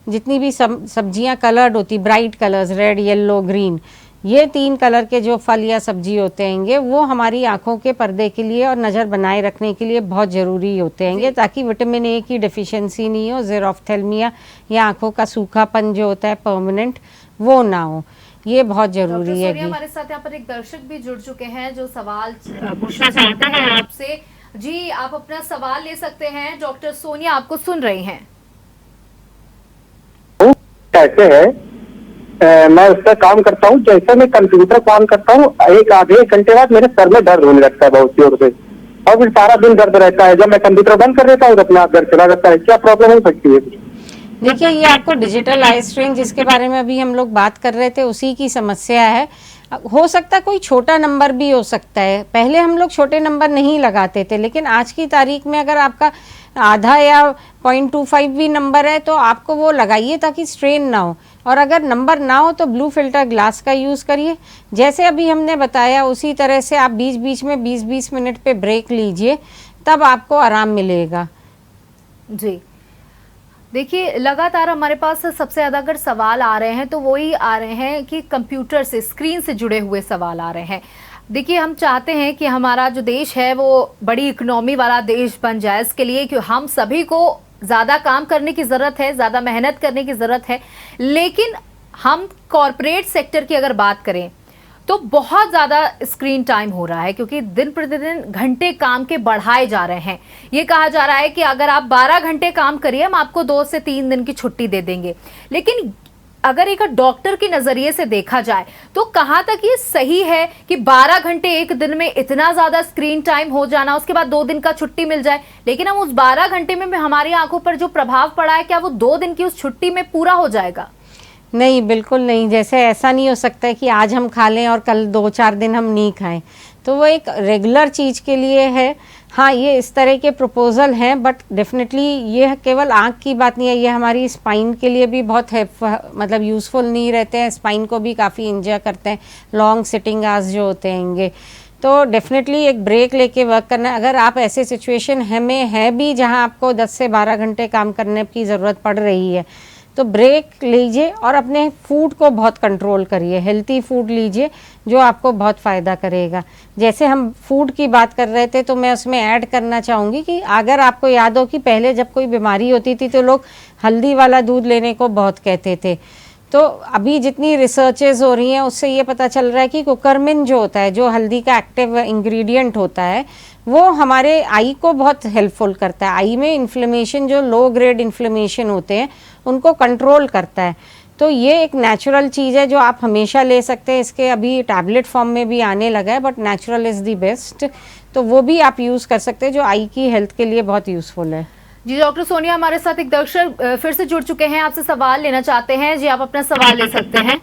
जितनी भी सब्जियां कलर्ड होती, bright colours, red, yellow, green, ये 3 कलर के जो फल या सब्जी होते हैंगे वो हमारी आंखों के पर्दे के लिए और नज़र बनाए रखने के लिए बहुत ज़रूरी होते हैंगे, ताकि विटामिन ए की डेफिशिएंसी नहीं हो, ज़ेरोफ्थेल्मिया या आंखों का सूखापन जो होता है परमानेंट, वो ना हो। ये बहुत जरूरी है। हमारे साथ यहाँ पर एक दर्शक भी जुड़ चुके हैं जो सवाल पूछना चाहते हैं आपसे। जी, आप अपना सवाल ले सकते हैं। डॉक्टर सोनिया आपको सुन रही हैं। कैसे है मैं उसका काम करता हूँ, जैसे मैं कंप्यूटर काम करता हूँ, एक आधे घंटे बाद मेरे सर में दर्द होने लगता है बहुत जोर से, और फिर सारा दिन दर्द रहता है। जब मैं कंप्यूटर बंद कर देता हूँ तो अपने आप दर्द चला जाता है। क्या प्रॉब्लम हो सकती है? देखिए, ये आपको डिजिटल आई स्ट्रेन जिसके बारे में अभी हम लोग बात कर रहे थे उसी की समस्या है। हो सकता है कोई छोटा नंबर भी हो सकता है। पहले हम लोग छोटे नंबर नहीं लगाते थे, लेकिन आज की तारीख में अगर आपका आधा या 0.25 भी नंबर है तो आपको वो लगाइए ताकि स्ट्रेन ना हो। और अगर नंबर ना हो तो ब्लू फिल्टर ग्लास का यूज़ करिए। जैसे अभी हमने बताया उसी तरह से आप बीच बीच में 20-20 मिनट पे ब्रेक लीजिए, तब आपको आराम मिलेगा। जी, देखिए, लगातार हमारे पास सबसे ज़्यादा अगर सवाल आ रहे हैं तो वही आ रहे हैं कि कंप्यूटर से, स्क्रीन से जुड़े हुए सवाल आ रहे हैं। देखिए, हम चाहते हैं कि हमारा जो देश है वो बड़ी इकोनॉमी वाला देश बन जाए। इसके लिए कि हम सभी को ज़्यादा काम करने की ज़रूरत है, ज़्यादा मेहनत करने की ज़रूरत है, लेकिन हम कॉरपोरेट सेक्टर की अगर बात करें तो बहुत ज़्यादा स्क्रीन टाइम हो रहा है, क्योंकि दिन प्रतिदिन घंटे काम के बढ़ाए जा रहे हैं। ये कहा जा रहा है कि अगर आप 12 घंटे काम करिए हम आपको 2 से 3 दिन की छुट्टी दे देंगे। लेकिन अगर एक डॉक्टर के नज़रिए से देखा जाए तो कहाँ तक ये सही है कि 12 घंटे एक दिन में इतना ज़्यादा स्क्रीन टाइम हो जाना, उसके बाद 2 दिन का छुट्टी मिल जाए, लेकिन हम उस 12 घंटे में हमारी आंखों पर जो प्रभाव पड़ा है क्या वो 2 दिन की उस छुट्टी में पूरा हो जाएगा? नहीं, बिल्कुल नहीं। जैसे ऐसा नहीं हो सकता है कि आज हम खा लें और कल 2-4 दिन हम नहीं खाएं, तो वो एक रेगुलर चीज़ के लिए है। हाँ, ये इस तरह के प्रपोजल हैं, बट डेफिनेटली ये केवल आँख की बात नहीं है, ये हमारी स्पाइन के लिए भी बहुत मतलब यूज़फुल नहीं रहते हैं। स्पाइन को भी काफ़ी इंजर करते हैं लॉन्ग सिटिंग आवर्स जो होते हैंगे। तो डेफिनेटली एक ब्रेक लेके वर्क करना। अगर आप ऐसे सिचुएशन में है भी जहाँ आपको 10 से 12 घंटे काम करने की ज़रूरत पड़ रही है, तो ब्रेक लीजिए और अपने फूड को बहुत कंट्रोल करिए। हेल्थी फूड लीजिए जो आपको बहुत फ़ायदा करेगा। जैसे हम फूड की बात कर रहे थे तो मैं उसमें ऐड करना चाहूँगी कि अगर आपको याद हो कि पहले जब कोई बीमारी होती थी तो लोग हल्दी वाला दूध लेने को बहुत कहते थे, तो अभी जितनी रिसर्चेज हो रही हैं उससे ये पता चल रहा है कि कुकरमिन जो होता है, जो हल्दी का एक्टिव इंग्रेडिएंट होता है, वो हमारे आई को बहुत हेल्पफुल करता है। आई में इन्फ्लेमेशन, जो लो ग्रेड इन्फ्लेमेशन होते हैं, उनको कंट्रोल करता है। तो ये एक नेचुरल चीज़ है जो आप हमेशा ले सकते हैं। इसके अभी टैबलेट फॉर्म में भी आने लगा है, but natural is the best, तो वो भी आप यूज़ कर सकते हैं जो आई की हेल्थ के लिए बहुत यूज़फुल है। जी, डॉक्टर सोनिया हमारे साथ एक दर्शक फिर से जुड़ चुके हैं, आपसे सवाल लेना चाहते हैं। जी, आप अपना सवाल ले सकते हैं।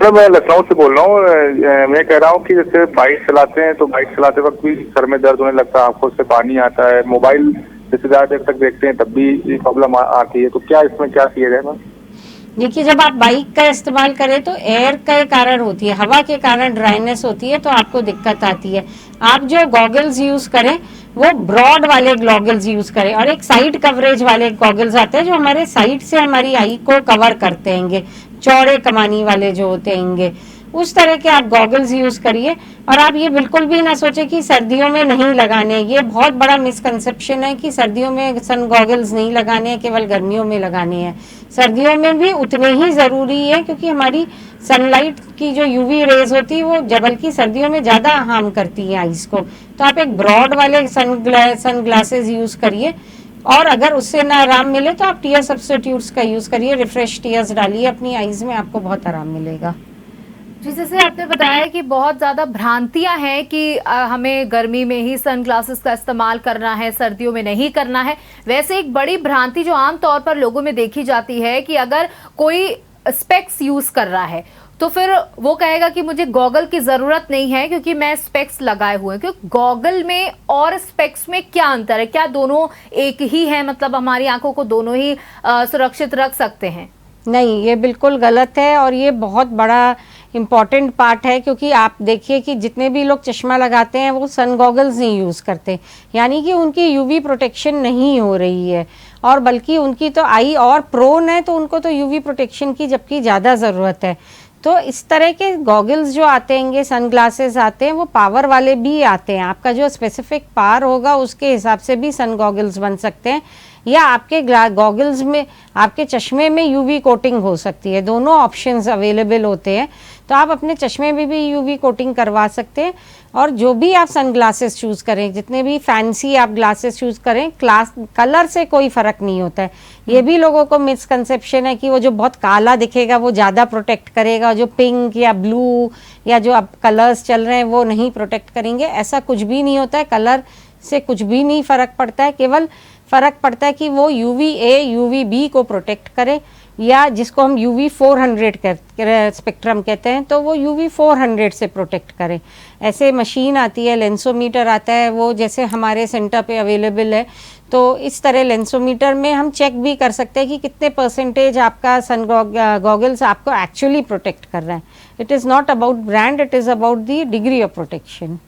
मैं लखनऊ से बोल रहा हूँ। मैं कह रहा हूँ कि जैसे बाइक चलाते हैं तो बाइक चलाते वक्त भी सर में दर्द होने लगता है, आंखों से पानी आता है, मोबाइल जैसे ज़्यादा देर तक देखते हैं तब भी ये प्रॉब्लम आती है, तो क्या इसमें क्या किया जाए मैम? देखिए, जब आप बाइक का इस्तेमाल करें तो एयर के कारण होती है, हवा के कारण ड्राइनेस होती है, तो आपको दिक्कत आती है। आप जो गॉगल्स यूज करें वो ब्रॉड वाले गॉगल्स यूज करें, और एक साइड कवरेज वाले गॉगल्स आते हैं जो हमारे साइड से हमारी आई को कवर करते हैंगे, चौड़े कमानी वाले जो होते हैंगे, उस तरह के आप गॉगल्स यूज करिए। और आप ये बिल्कुल भी ना सोचे कि सर्दियों में नहीं लगाने, ये बहुत बड़ा मिसकंसेप्शन है कि सर्दियों में सन गॉगल्स नहीं लगाने हैं, केवल गर्मियों में लगाने हैं। सर्दियों में भी उतने ही जरूरी है, क्योंकि हमारी सनलाइट की जो यूवी रेज होती है वो बल्कि सर्दियों में ज्यादा हार्म करती है आइज को। तो आप एक ब्रॉड वाले सन ग्लासेस यूज करिए, और अगर उससे ना आराम मिले तो आप टीयर सब्स्टिट्यूट्स का यूज करिए, रिफ्रेश टीयर्स डालिए अपनी आइज में, आपको बहुत आराम मिलेगा। जी, जैसे आपने बताया कि बहुत ज़्यादा भ्रांतियां हैं कि हमें गर्मी में ही सनग्लासेस का इस्तेमाल करना है, सर्दियों में नहीं करना है। वैसे एक बड़ी भ्रांति जो आम तौर पर लोगों में देखी जाती है कि अगर कोई स्पेक्स यूज कर रहा है तो फिर वो कहेगा कि मुझे गॉगल की ज़रूरत नहीं है क्योंकि मैं स्पेक्स लगाए हुए हैं। क्योंकि गॉगल में और स्पेक्स में क्या अंतर है? क्या दोनों एक ही है, मतलब हमारी आंखों को दोनों ही सुरक्षित रख सकते हैं? नहीं, ये बिल्कुल गलत है, और ये बहुत बड़ा इम्पॉर्टेंट पार्ट है। क्योंकि आप देखिए कि जितने भी लोग चश्मा लगाते हैं वो सन गॉगल्स नहीं यूज़ करते, यानी कि उनकी यूवी प्रोटेक्शन नहीं हो रही है, और बल्कि उनकी तो आई और प्रोन है, तो उनको तो यूवी प्रोटेक्शन की जबकि ज़्यादा ज़रूरत है। तो इस तरह के गॉगल्स जो आते हैं, सन ग्लासेस आते हैं, वो पावर वाले भी आते हैं। आपका जो स्पेसिफिक पावर होगा उसके हिसाब से भी सन गॉगल्स बन सकते हैं, या आपके गॉगल्स में, आपके चश्मे में यूवी कोटिंग हो सकती है। दोनों ऑप्शंस अवेलेबल होते हैं, तो आप अपने चश्मे में भी यूवी कोटिंग करवा सकते हैं। और जो भी आप सन ग्लासेस चूज़ करें, जितने भी फैंसी आप ग्लासेस चूज़ करें, कलर से कोई फ़र्क नहीं होता है। ये भी लोगों को मिसकंसेप्शन है कि वो जो बहुत काला दिखेगा वो ज़्यादा प्रोटेक्ट करेगा, जो पिंक या ब्लू या जो अब कलर्स चल रहे हैं वो नहीं प्रोटेक्ट करेंगे। ऐसा कुछ भी नहीं होता है, कलर से कुछ भी नहीं फ़र्क पड़ता है। केवल फ़र्क पड़ता है कि वो UVA UVB को प्रोटेक्ट करे, या जिसको हम UV 400 स्पेक्ट्रम कहते हैं, तो वो UV 400 से प्रोटेक्ट करें। ऐसे मशीन आती है, लेंसोमीटर आता है, वो जैसे हमारे सेंटर पे अवेलेबल है। तो इस तरह लेंसोमीटर में हम चेक भी कर सकते हैं कि कितने परसेंटेज आपका सन गॉगल्स आपको एक्चुअली प्रोटेक्ट कर रहा है। It is not about brand, it is about the degree of protection.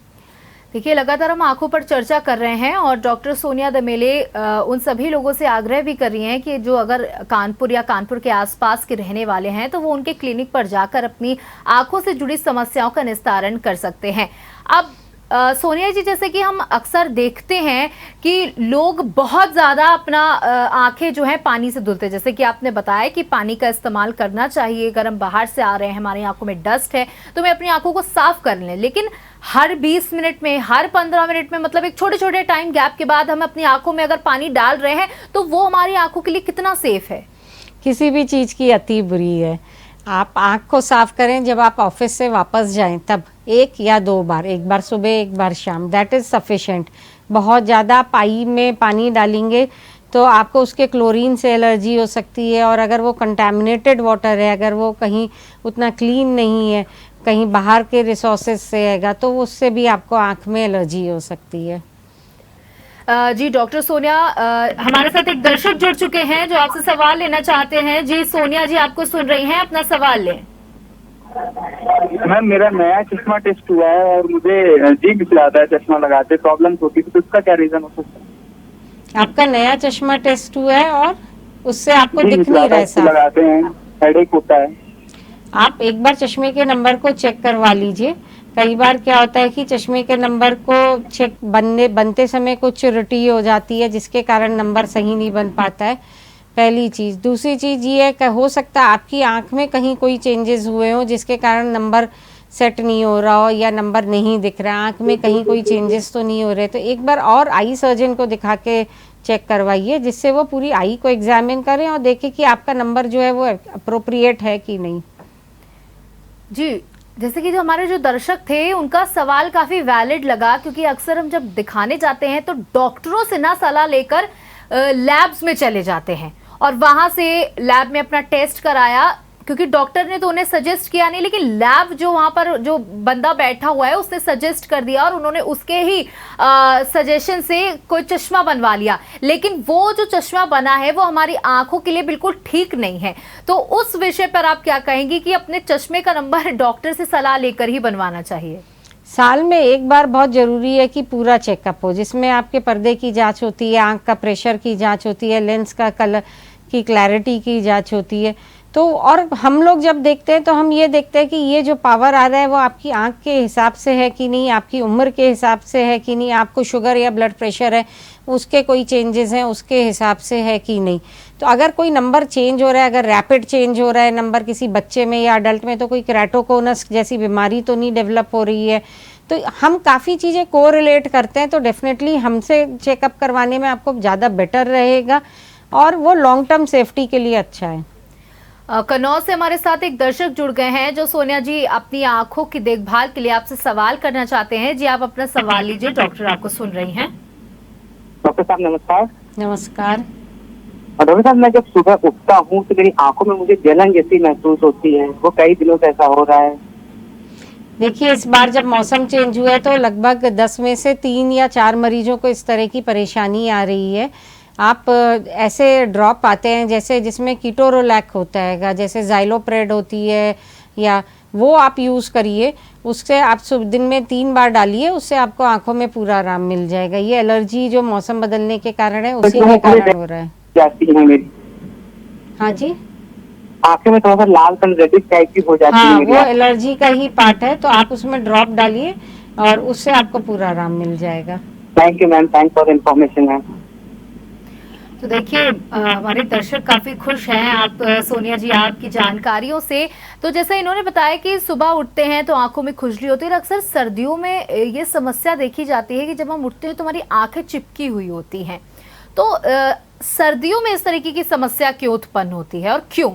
देखिए, लगातार हम आंखों पर चर्चा कर रहे हैं और डॉक्टर सोनिया दमेले उन सभी लोगों से आग्रह भी कर रही हैं कि जो अगर कानपुर या कानपुर के आसपास के रहने वाले हैं तो वो उनके क्लिनिक पर जाकर अपनी आंखों से जुड़ी समस्याओं का निस्तारण कर सकते हैं। अब सोनिया जी, जैसे कि हम अक्सर देखते हैं कि लोग बहुत ज़्यादा अपना आंखें जो है पानी से धुलते हैं। जैसे कि आपने बताया कि पानी का इस्तेमाल करना चाहिए, अगर हम बाहर से आ रहे हैं, हमारी आंखों में डस्ट है तो हमें अपनी आंखों को साफ कर लें। लेकिन हर 20 मिनट में, हर 15 मिनट में, मतलब एक छोटे छोटे टाइम गैप के बाद हम अपनी आंखों में अगर पानी डाल रहे हैं तो वो हमारी आंखों के लिए कितना सेफ है? किसी भी चीज़ की अति बुरी है। आप आँख को साफ करें जब आप ऑफिस से वापस जाएं, तब 1 या 2 बार, एक बार सुबह एक बार शाम, दैट इज़ सफिशेंट। बहुत ज़्यादा पाई में पानी डालेंगे तो आपको उसके क्लोरीन से एलर्जी हो सकती है, और अगर वो कंटामिनेटेड वाटर है, अगर वो कहीं उतना क्लीन नहीं है, कहीं बाहर के रिसोर्सेज से आएगा, तो उससे भी आपको आँख में एलर्जी हो सकती है। जी डॉक्टर सोनिया, हमारे साथ एक दर्शक जुड़ चुके हैं जो आपसे सवाल लेना चाहते हैं। जी सोनिया जी, आपको सुन रही हैं, अपना सवाल लें। मैम, मेरा नया चश्मा टेस्ट हुआ है और मुझे जी मिचलाता है चश्मा लगाते, प्रॉब्लम होती है, तो उसका क्या रीजन हो सकता है? आपका नया चश्मा टेस्ट हुआ है और उससे आपको दिख नहीं रहा है साफ? लगाते हैं, हेडेक होता है। आप एक बार चश्मे के नंबर को चेक करवा लीजिए। कई बार क्या होता है कि चश्मे के नंबर को चेक बनते समय कुछ त्रुटि हो जाती है, जिसके कारण नंबर सही नहीं बन पाता है, पहली चीज़। दूसरी चीज़ ये है कि हो सकता है आपकी आंख में कहीं कोई चेंजेस हुए हो जिसके कारण नंबर सेट नहीं हो रहा हो, या नंबर नहीं दिख रहा, आंख में कहीं कोई चेंजेस तो नहीं हो रहे। तो एक बार और आई सर्जन को दिखा के चेक करवाइए, जिससे वो पूरी आई को एग्जामिन करें और देखें कि आपका नंबर जो है वो अप्रोप्रिएट है कि नहीं। जी, जैसे कि जो हमारे जो दर्शक थे उनका सवाल काफ़ी वैलिड लगा, क्योंकि अक्सर हम जब दिखाने जाते हैं तो डॉक्टरों से ना सलाह लेकर लैब्स में चले जाते हैं और वहाँ से लैब में अपना टेस्ट कराया, क्योंकि डॉक्टर ने तो उन्हें सजेस्ट किया नहीं, लेकिन लैब जो वहां पर जो बंदा बैठा हुआ है उसने सजेस्ट कर दिया और उन्होंने उसके ही सजेशन से कोई चश्मा बनवा लिया, लेकिन वो जो चश्मा बना है वो हमारी आंखों के लिए बिल्कुल ठीक नहीं है। तो उस विषय पर आप क्या कहेंगी कि अपने चश्मे का नंबर डॉक्टर से सलाह लेकर ही बनवाना चाहिए? साल में एक बार बहुत ज़रूरी है कि पूरा चेकअप हो, जिसमें आपके पर्दे की जांच होती है, आंख का प्रेशर की जांच होती है, लेंस का कलर की क्लैरिटी की जांच होती है। तो और हम लोग जब देखते हैं तो हम ये देखते हैं कि ये जो पावर आ रहा है वो आपकी आंख के हिसाब से है कि नहीं, आपकी उम्र के हिसाब से है कि नहीं, आपको शुगर या ब्लड प्रेशर है उसके कोई चेंजेस हैं उसके हिसाब से है कि नहीं। तो अगर कोई नंबर चेंज हो रहा है, अगर रैपिड चेंज हो रहा है नंबर किसी बच्चे में या अडल्ट में, तो कोई केराटोकोनस जैसी बीमारी तो नहीं डेवलप हो रही है। तो हम काफ़ी चीज़ें कोरिलेट करते हैं, तो डेफिनेटली हमसे चेकअप करवाने में आपको ज़्यादा बेटर रहेगा और वो लॉन्ग टर्म सेफ्टी के लिए अच्छा है। कन्नौज से हमारे साथ एक दर्शक जुड़ गए हैं जो सोनिया जी अपनी आंखों की देखभाल के लिए आपसे सवाल करना चाहते हैं। जी आप अपना सवाल लीजिए, डॉक्टर आपको सुन रही हैं। डॉक्टर साहब नमस्कार। नमस्कार। डॉक्टर साहब, मैं जब सुबह उठता हूँ तो मेरी आंखों में मुझे जलन जैसी महसूस होती है, वो कई दिनों से ऐसा हो रहा है। देखिए, इस बार जब मौसम चेंज हुआ है तो लगभग 10 में से 3 या 4 मरीजों को इस तरह की परेशानी आ रही है। आप ऐसे ड्रॉप आते हैं जैसे जिसमें कीटोरोलैक होता है, जैसे ज़ाइलोप्रेड होती है, या वो आप यूज़ करिए। उससे आप दिन में 3 बार डालिए, उससे आपको आंखों में पूरा आराम मिल जाएगा। ये एलर्जी जो मौसम बदलने के कारण है उसी के कारण हो रहा है। जाती है मेरी। हाँ जी, आंखें में थोड़ा सा लाल रेडिश टाइप की हो जाती है। वो एलर्जी का ही पार्ट है, तो आप उसमें ड्रॉप डालिए और उससे आपको पूरा आराम मिल जाएगा। Thank you ma'am, thanks for information ma'am. तो देखिए हमारे दर्शक काफी खुश हैं आप सोनिया जी आपकी जानकारियों से। तो जैसे इन्होंने बताया कि सुबह उठते हैं तो आंखों में खुजली होती है, अक्सर सर्दियों में ये समस्या देखी जाती है कि जब हम उठते हैं तो हमारी आंखें चिपकी हुई होती हैं। तो सर्दियों में इस तरीके की समस्या क्यों उत्पन्न होती है और क्यों?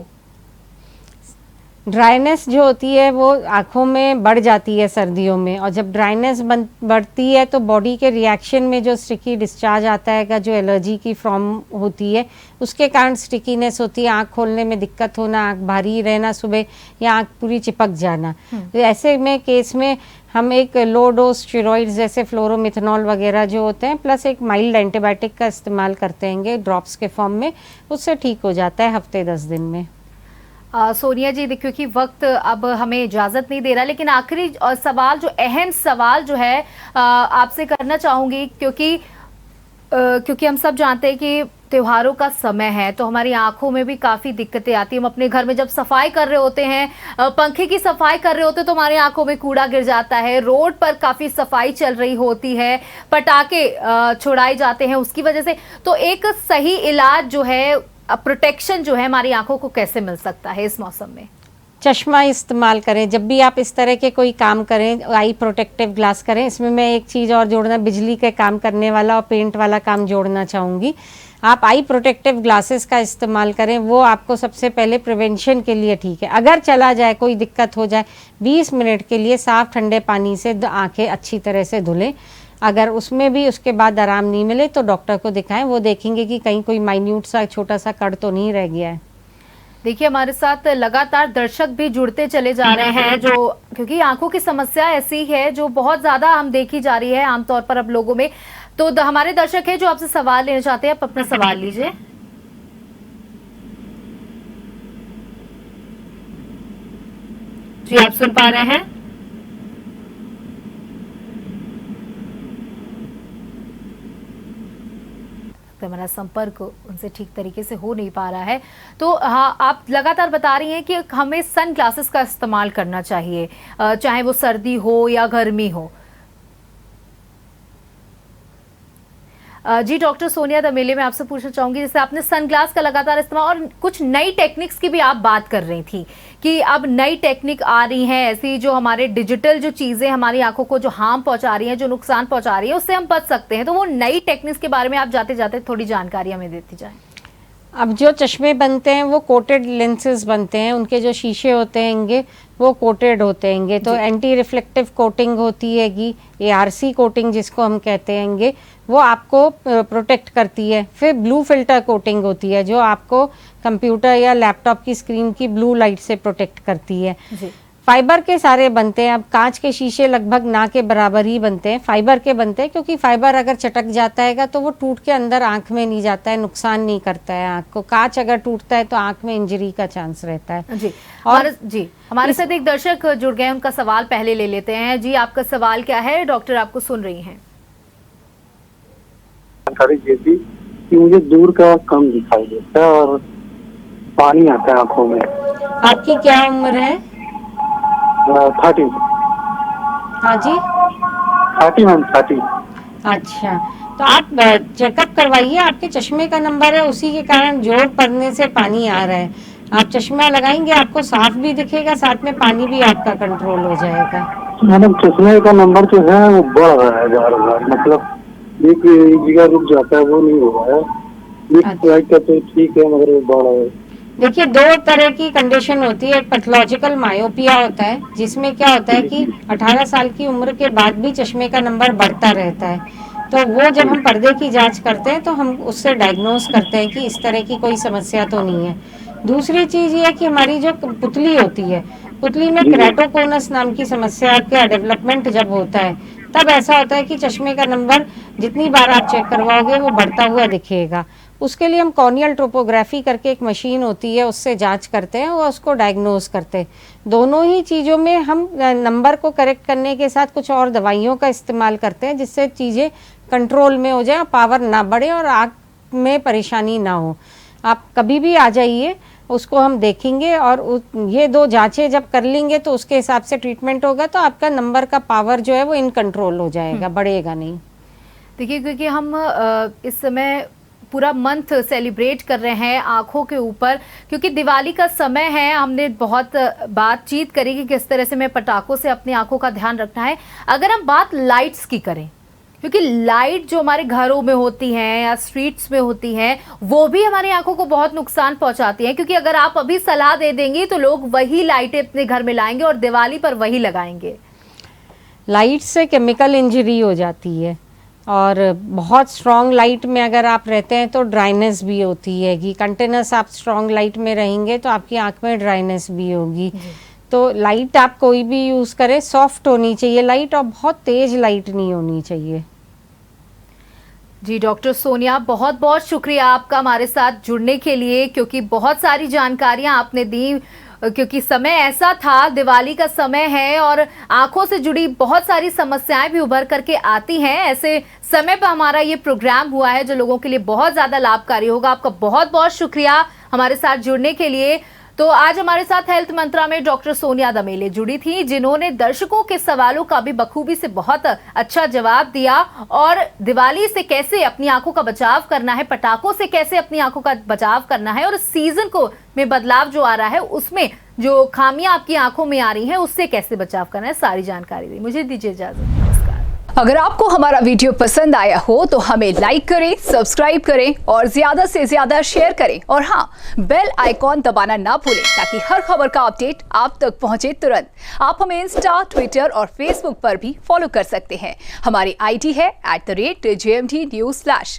ड्राइनेस जो होती है वो आँखों में बढ़ जाती है सर्दियों में, और जब ड्राइनेस बढ़ती है तो बॉडी के रिएक्शन में जो स्टिकी डिस्चार्ज आता है, जो एलर्जी की फॉर्म होती है, उसके कारण स्टिकीनेस होती है, आँख खोलने में दिक्कत होना, आँख भारी रहना सुबह, या आँख पूरी चिपक जाना। तो ऐसे में केस में हम एक लो डोज स्टेरॉइड्स जैसे फ्लोरोमिथेनॉल वगैरह जो होते हैं प्लस एक माइल्ड एंटीबायोटिक का इस्तेमाल करते हैं ड्रॉप्स के फॉर्म में, उससे ठीक हो जाता है हफ्ते 10 दिन में। सोनिया जी क्योंकि वक्त अब हमें इजाजत नहीं दे रहा, लेकिन आखिरी सवाल जो अहम सवाल जो है आपसे करना चाहूंगी, क्योंकि हम सब जानते हैं कि त्योहारों का समय है तो हमारी आंखों में भी काफ़ी दिक्कतें आती हैं। हम अपने घर में जब सफाई कर रहे होते हैं, पंखे की सफाई कर रहे होते हैं तो हमारी आंखों में कूड़ा गिर जाता है, रोड पर काफ़ी सफाई चल रही होती है, पटाखे छुड़ाए जाते हैं उसकी वजह से। तो एक सही इलाज जो है, प्रोटेक्शन जो है हमारी आंखों को कैसे मिल सकता है इस मौसम में? चश्मा इस्तेमाल करें जब भी आप इस तरह के कोई काम करें, आई प्रोटेक्टिव ग्लास करें। इसमें मैं एक चीज़ और जोड़ना, बिजली के काम करने वाला और पेंट वाला काम जोड़ना चाहूँगी। आप आई प्रोटेक्टिव ग्लासेस का इस्तेमाल करें, वो आपको सबसे पहले प्रिवेंशन के लिए ठीक है। अगर चला जाए, कोई दिक्कत हो जाए, 20 मिनट के लिए साफ ठंडे पानी से आंखें अच्छी तरह से धुलें। अगर उसमें भी उसके बाद आराम नहीं मिले तो डॉक्टर को दिखाएं, वो देखेंगे कि कहीं कोई माइन्यूट सा छोटा सा कण तो नहीं रह गया है। देखिए हमारे साथ लगातार दर्शक भी जुड़ते चले जा रहे हैं, जो क्योंकि आंखों की समस्या ऐसी है जो बहुत ज्यादा हम देखी जा रही है आमतौर पर अब लोगों में। तो हमारे दर्शक है जो आपसे सवाल लेना चाहते हैं, आप अपना सवाल लीजिए। जी आप सुन पा रहे हैं? हमारा संपर्क उनसे ठीक तरीके से हो नहीं पा रहा है। तो हाँ, आप लगातार बता रही हैं कि हमें सन ग्लासेस का इस्तेमाल करना चाहिए, चाहे वो सर्दी हो या गर्मी हो। जी डॉक्टर सोनिया दमेले, मैं आपसे पूछना चाहूंगी, जैसे आपने सनग्लास का लगातार इस्तेमाल और कुछ नई टेक्निक्स की भी आप बात कर रही थी कि अब नई टेक्निक आ रही हैं ऐसी जो हमारे डिजिटल जो चीजें हमारी आंखों को जो हार्म पहुंचा रही हैं, जो नुकसान पहुंचा रही है, उससे हम बच सकते हैं। तो वो नई टेक्निक्स के बारे में आप जाते जाते थोड़ी जानकारी हमें देती जाए। अब जो चश्मे बनते हैं वो कोटेड लेंसेज बनते हैं, उनके जो शीशे होते हैं वो कोटेड होते हैं, तो एंटी रिफ्लेक्टिव कोटिंग होती हैगी, ARC कोटिंग जिसको हम कहते हैं, वो आपको प्रोटेक्ट करती है। फिर ब्लू फिल्टर कोटिंग होती है जो आपको कंप्यूटर या लैपटॉप की स्क्रीन की ब्लू लाइट से प्रोटेक्ट करती है। जी। फाइबर के सारे बनते हैं। अब कांच के शीशे लगभग ना के बराबर ही बनते हैं, फाइबर के बनते हैं, क्योंकि फाइबर अगर चटक जाता है तो वो टूट के अंदर आंख में नहीं जाता है, नुकसान नहीं करता है आंख को। कांच अगर टूटता है तो आंख में इंजरी का चांस रहता है। जी। और हमारे साथ एक दर्शक जुड़ गए, उनका सवाल पहले ले लेते हैं। जी, आपका सवाल क्या है? डॉक्टर आपको सुन रही हैं। जानकारी ये थी कि मुझे दूर का कम दिखाई देता है और पानी आता है आंखों में। आपकी क्या उम्र है? 30। हाँ जी, 30। अच्छा, तो आप चेकअप करवाइए। आपके चश्मे का नंबर है, उसी के कारण जोर पड़ने से पानी आ रहा है। आप चश्मा लगाएंगे, आपको साफ भी दिखेगा, साथ में पानी भी आपका कंट्रोल हो जाएगा। मैडम, चश्मे का नंबर जो है वो बढ़ रहा है बार-बार, मतलब एक जगह रुक जाता है, वो नहीं हो रहा है। एक तो ठीक है मगर वो बढ़ रहा है। देखिए, दो तरह की कंडीशन होती है। एक पैथोलॉजिकल मायोपिया होता है, जिसमें क्या होता है कि 18 साल की उम्र के बाद भी चश्मे का नंबर बढ़ता रहता है। तो वो जब हम पर्दे की जांच करते हैं तो हम उससे डायग्नोस करते हैं कि इस तरह की कोई समस्या तो नहीं है। दूसरी चीज ये है कि हमारी जो पुतली होती है, पुतली में केराटोकोनस नाम की समस्या का डेवलपमेंट जब होता है, तब ऐसा होता है कि चश्मे का नंबर जितनी बार आप चेक करवाओगे वो बढ़ता हुआ दिखेगा। उसके लिए हम कॉर्नियल टोपोग्राफी करके एक मशीन होती है, उससे जांच करते हैं और उसको डायग्नोस करते हैं। दोनों ही चीज़ों में हम नंबर को करेक्ट करने के साथ कुछ और दवाइयों का इस्तेमाल करते हैं, जिससे चीज़ें कंट्रोल में हो जाए, पावर ना बढ़े और आँख में परेशानी ना हो। आप कभी भी आ जाइए, उसको हम देखेंगे और ये दो जांचें जब कर लेंगे तो उसके हिसाब से ट्रीटमेंट होगा, तो आपका नंबर का पावर जो है वो इन कंट्रोल हो जाएगा, बढ़ेगा नहीं। देखिए, क्योंकि हम इस समय पूरा मंथ सेलिब्रेट कर रहे हैं आंखों के ऊपर, क्योंकि दिवाली का समय है। हमने बहुत बातचीत करी कि किस तरह से हमें पटाखों से अपनी आंखों का ध्यान रखना है। अगर हम बात लाइट्स की करें, क्योंकि लाइट जो हमारे घरों में होती हैं या स्ट्रीट्स में होती हैं, वो भी हमारी आंखों को बहुत नुकसान पहुंचाती हैं। क्योंकि अगर आप अभी सलाह दे देंगी तो लोग वही लाइटें अपने घर में लाएंगे और दिवाली पर वही लगाएंगे। लाइट से केमिकल इंजरी हो जाती है, और बहुत स्ट्रॉन्ग लाइट में अगर आप रहते हैं तो ड्राइनेस भी होती है कि कंटिन्यूस आप स्ट्रॉन्ग लाइट में रहेंगे तो आपकी आंख में ड्राइनेस भी होगी। तो लाइट आप कोई भी यूज़ करें, सॉफ्ट होनी चाहिए लाइट, और बहुत तेज लाइट नहीं होनी चाहिए। जी, डॉक्टर सोनिया, बहुत बहुत शुक्रिया आपका हमारे साथ जुड़ने के लिए, क्योंकि बहुत सारी जानकारियां आपने दी। क्योंकि समय ऐसा था, दिवाली का समय है और आंखों से जुड़ी बहुत सारी समस्याएं भी उभर करके आती हैं। ऐसे समय पर हमारा ये प्रोग्राम हुआ है जो लोगों के लिए बहुत ज़्यादा लाभकारी होगा। आपका बहुत बहुत शुक्रिया हमारे साथ जुड़ने के लिए। तो आज हमारे साथ हेल्थ मंत्रा में डॉक्टर सोनिया दमेले जुड़ी थी, जिन्होंने दर्शकों के सवालों का भी बखूबी से बहुत अच्छा जवाब दिया, और दिवाली से कैसे अपनी आंखों का बचाव करना है, पटाखों से कैसे अपनी आंखों का बचाव करना है, और सीजन को में बदलाव जो आ रहा है उसमें जो खामियां आपकी आंखों में आ रही हैं उससे कैसे बचाव करना है, सारी जानकारी दी। मुझे दीजिए इजाजत, नमस्कार। अगर आपको हमारा वीडियो पसंद आया हो तो हमें लाइक करें, सब्सक्राइब करें और ज्यादा से ज्यादा शेयर करें, और हाँ, बेल आइकॉन दबाना ना भूलें ताकि हर खबर का अपडेट आप तक पहुंचे तुरंत। आप हमें इंस्टा, ट्विटर और फेसबुक पर भी फॉलो कर सकते हैं। हमारी आईडी है @JMT News।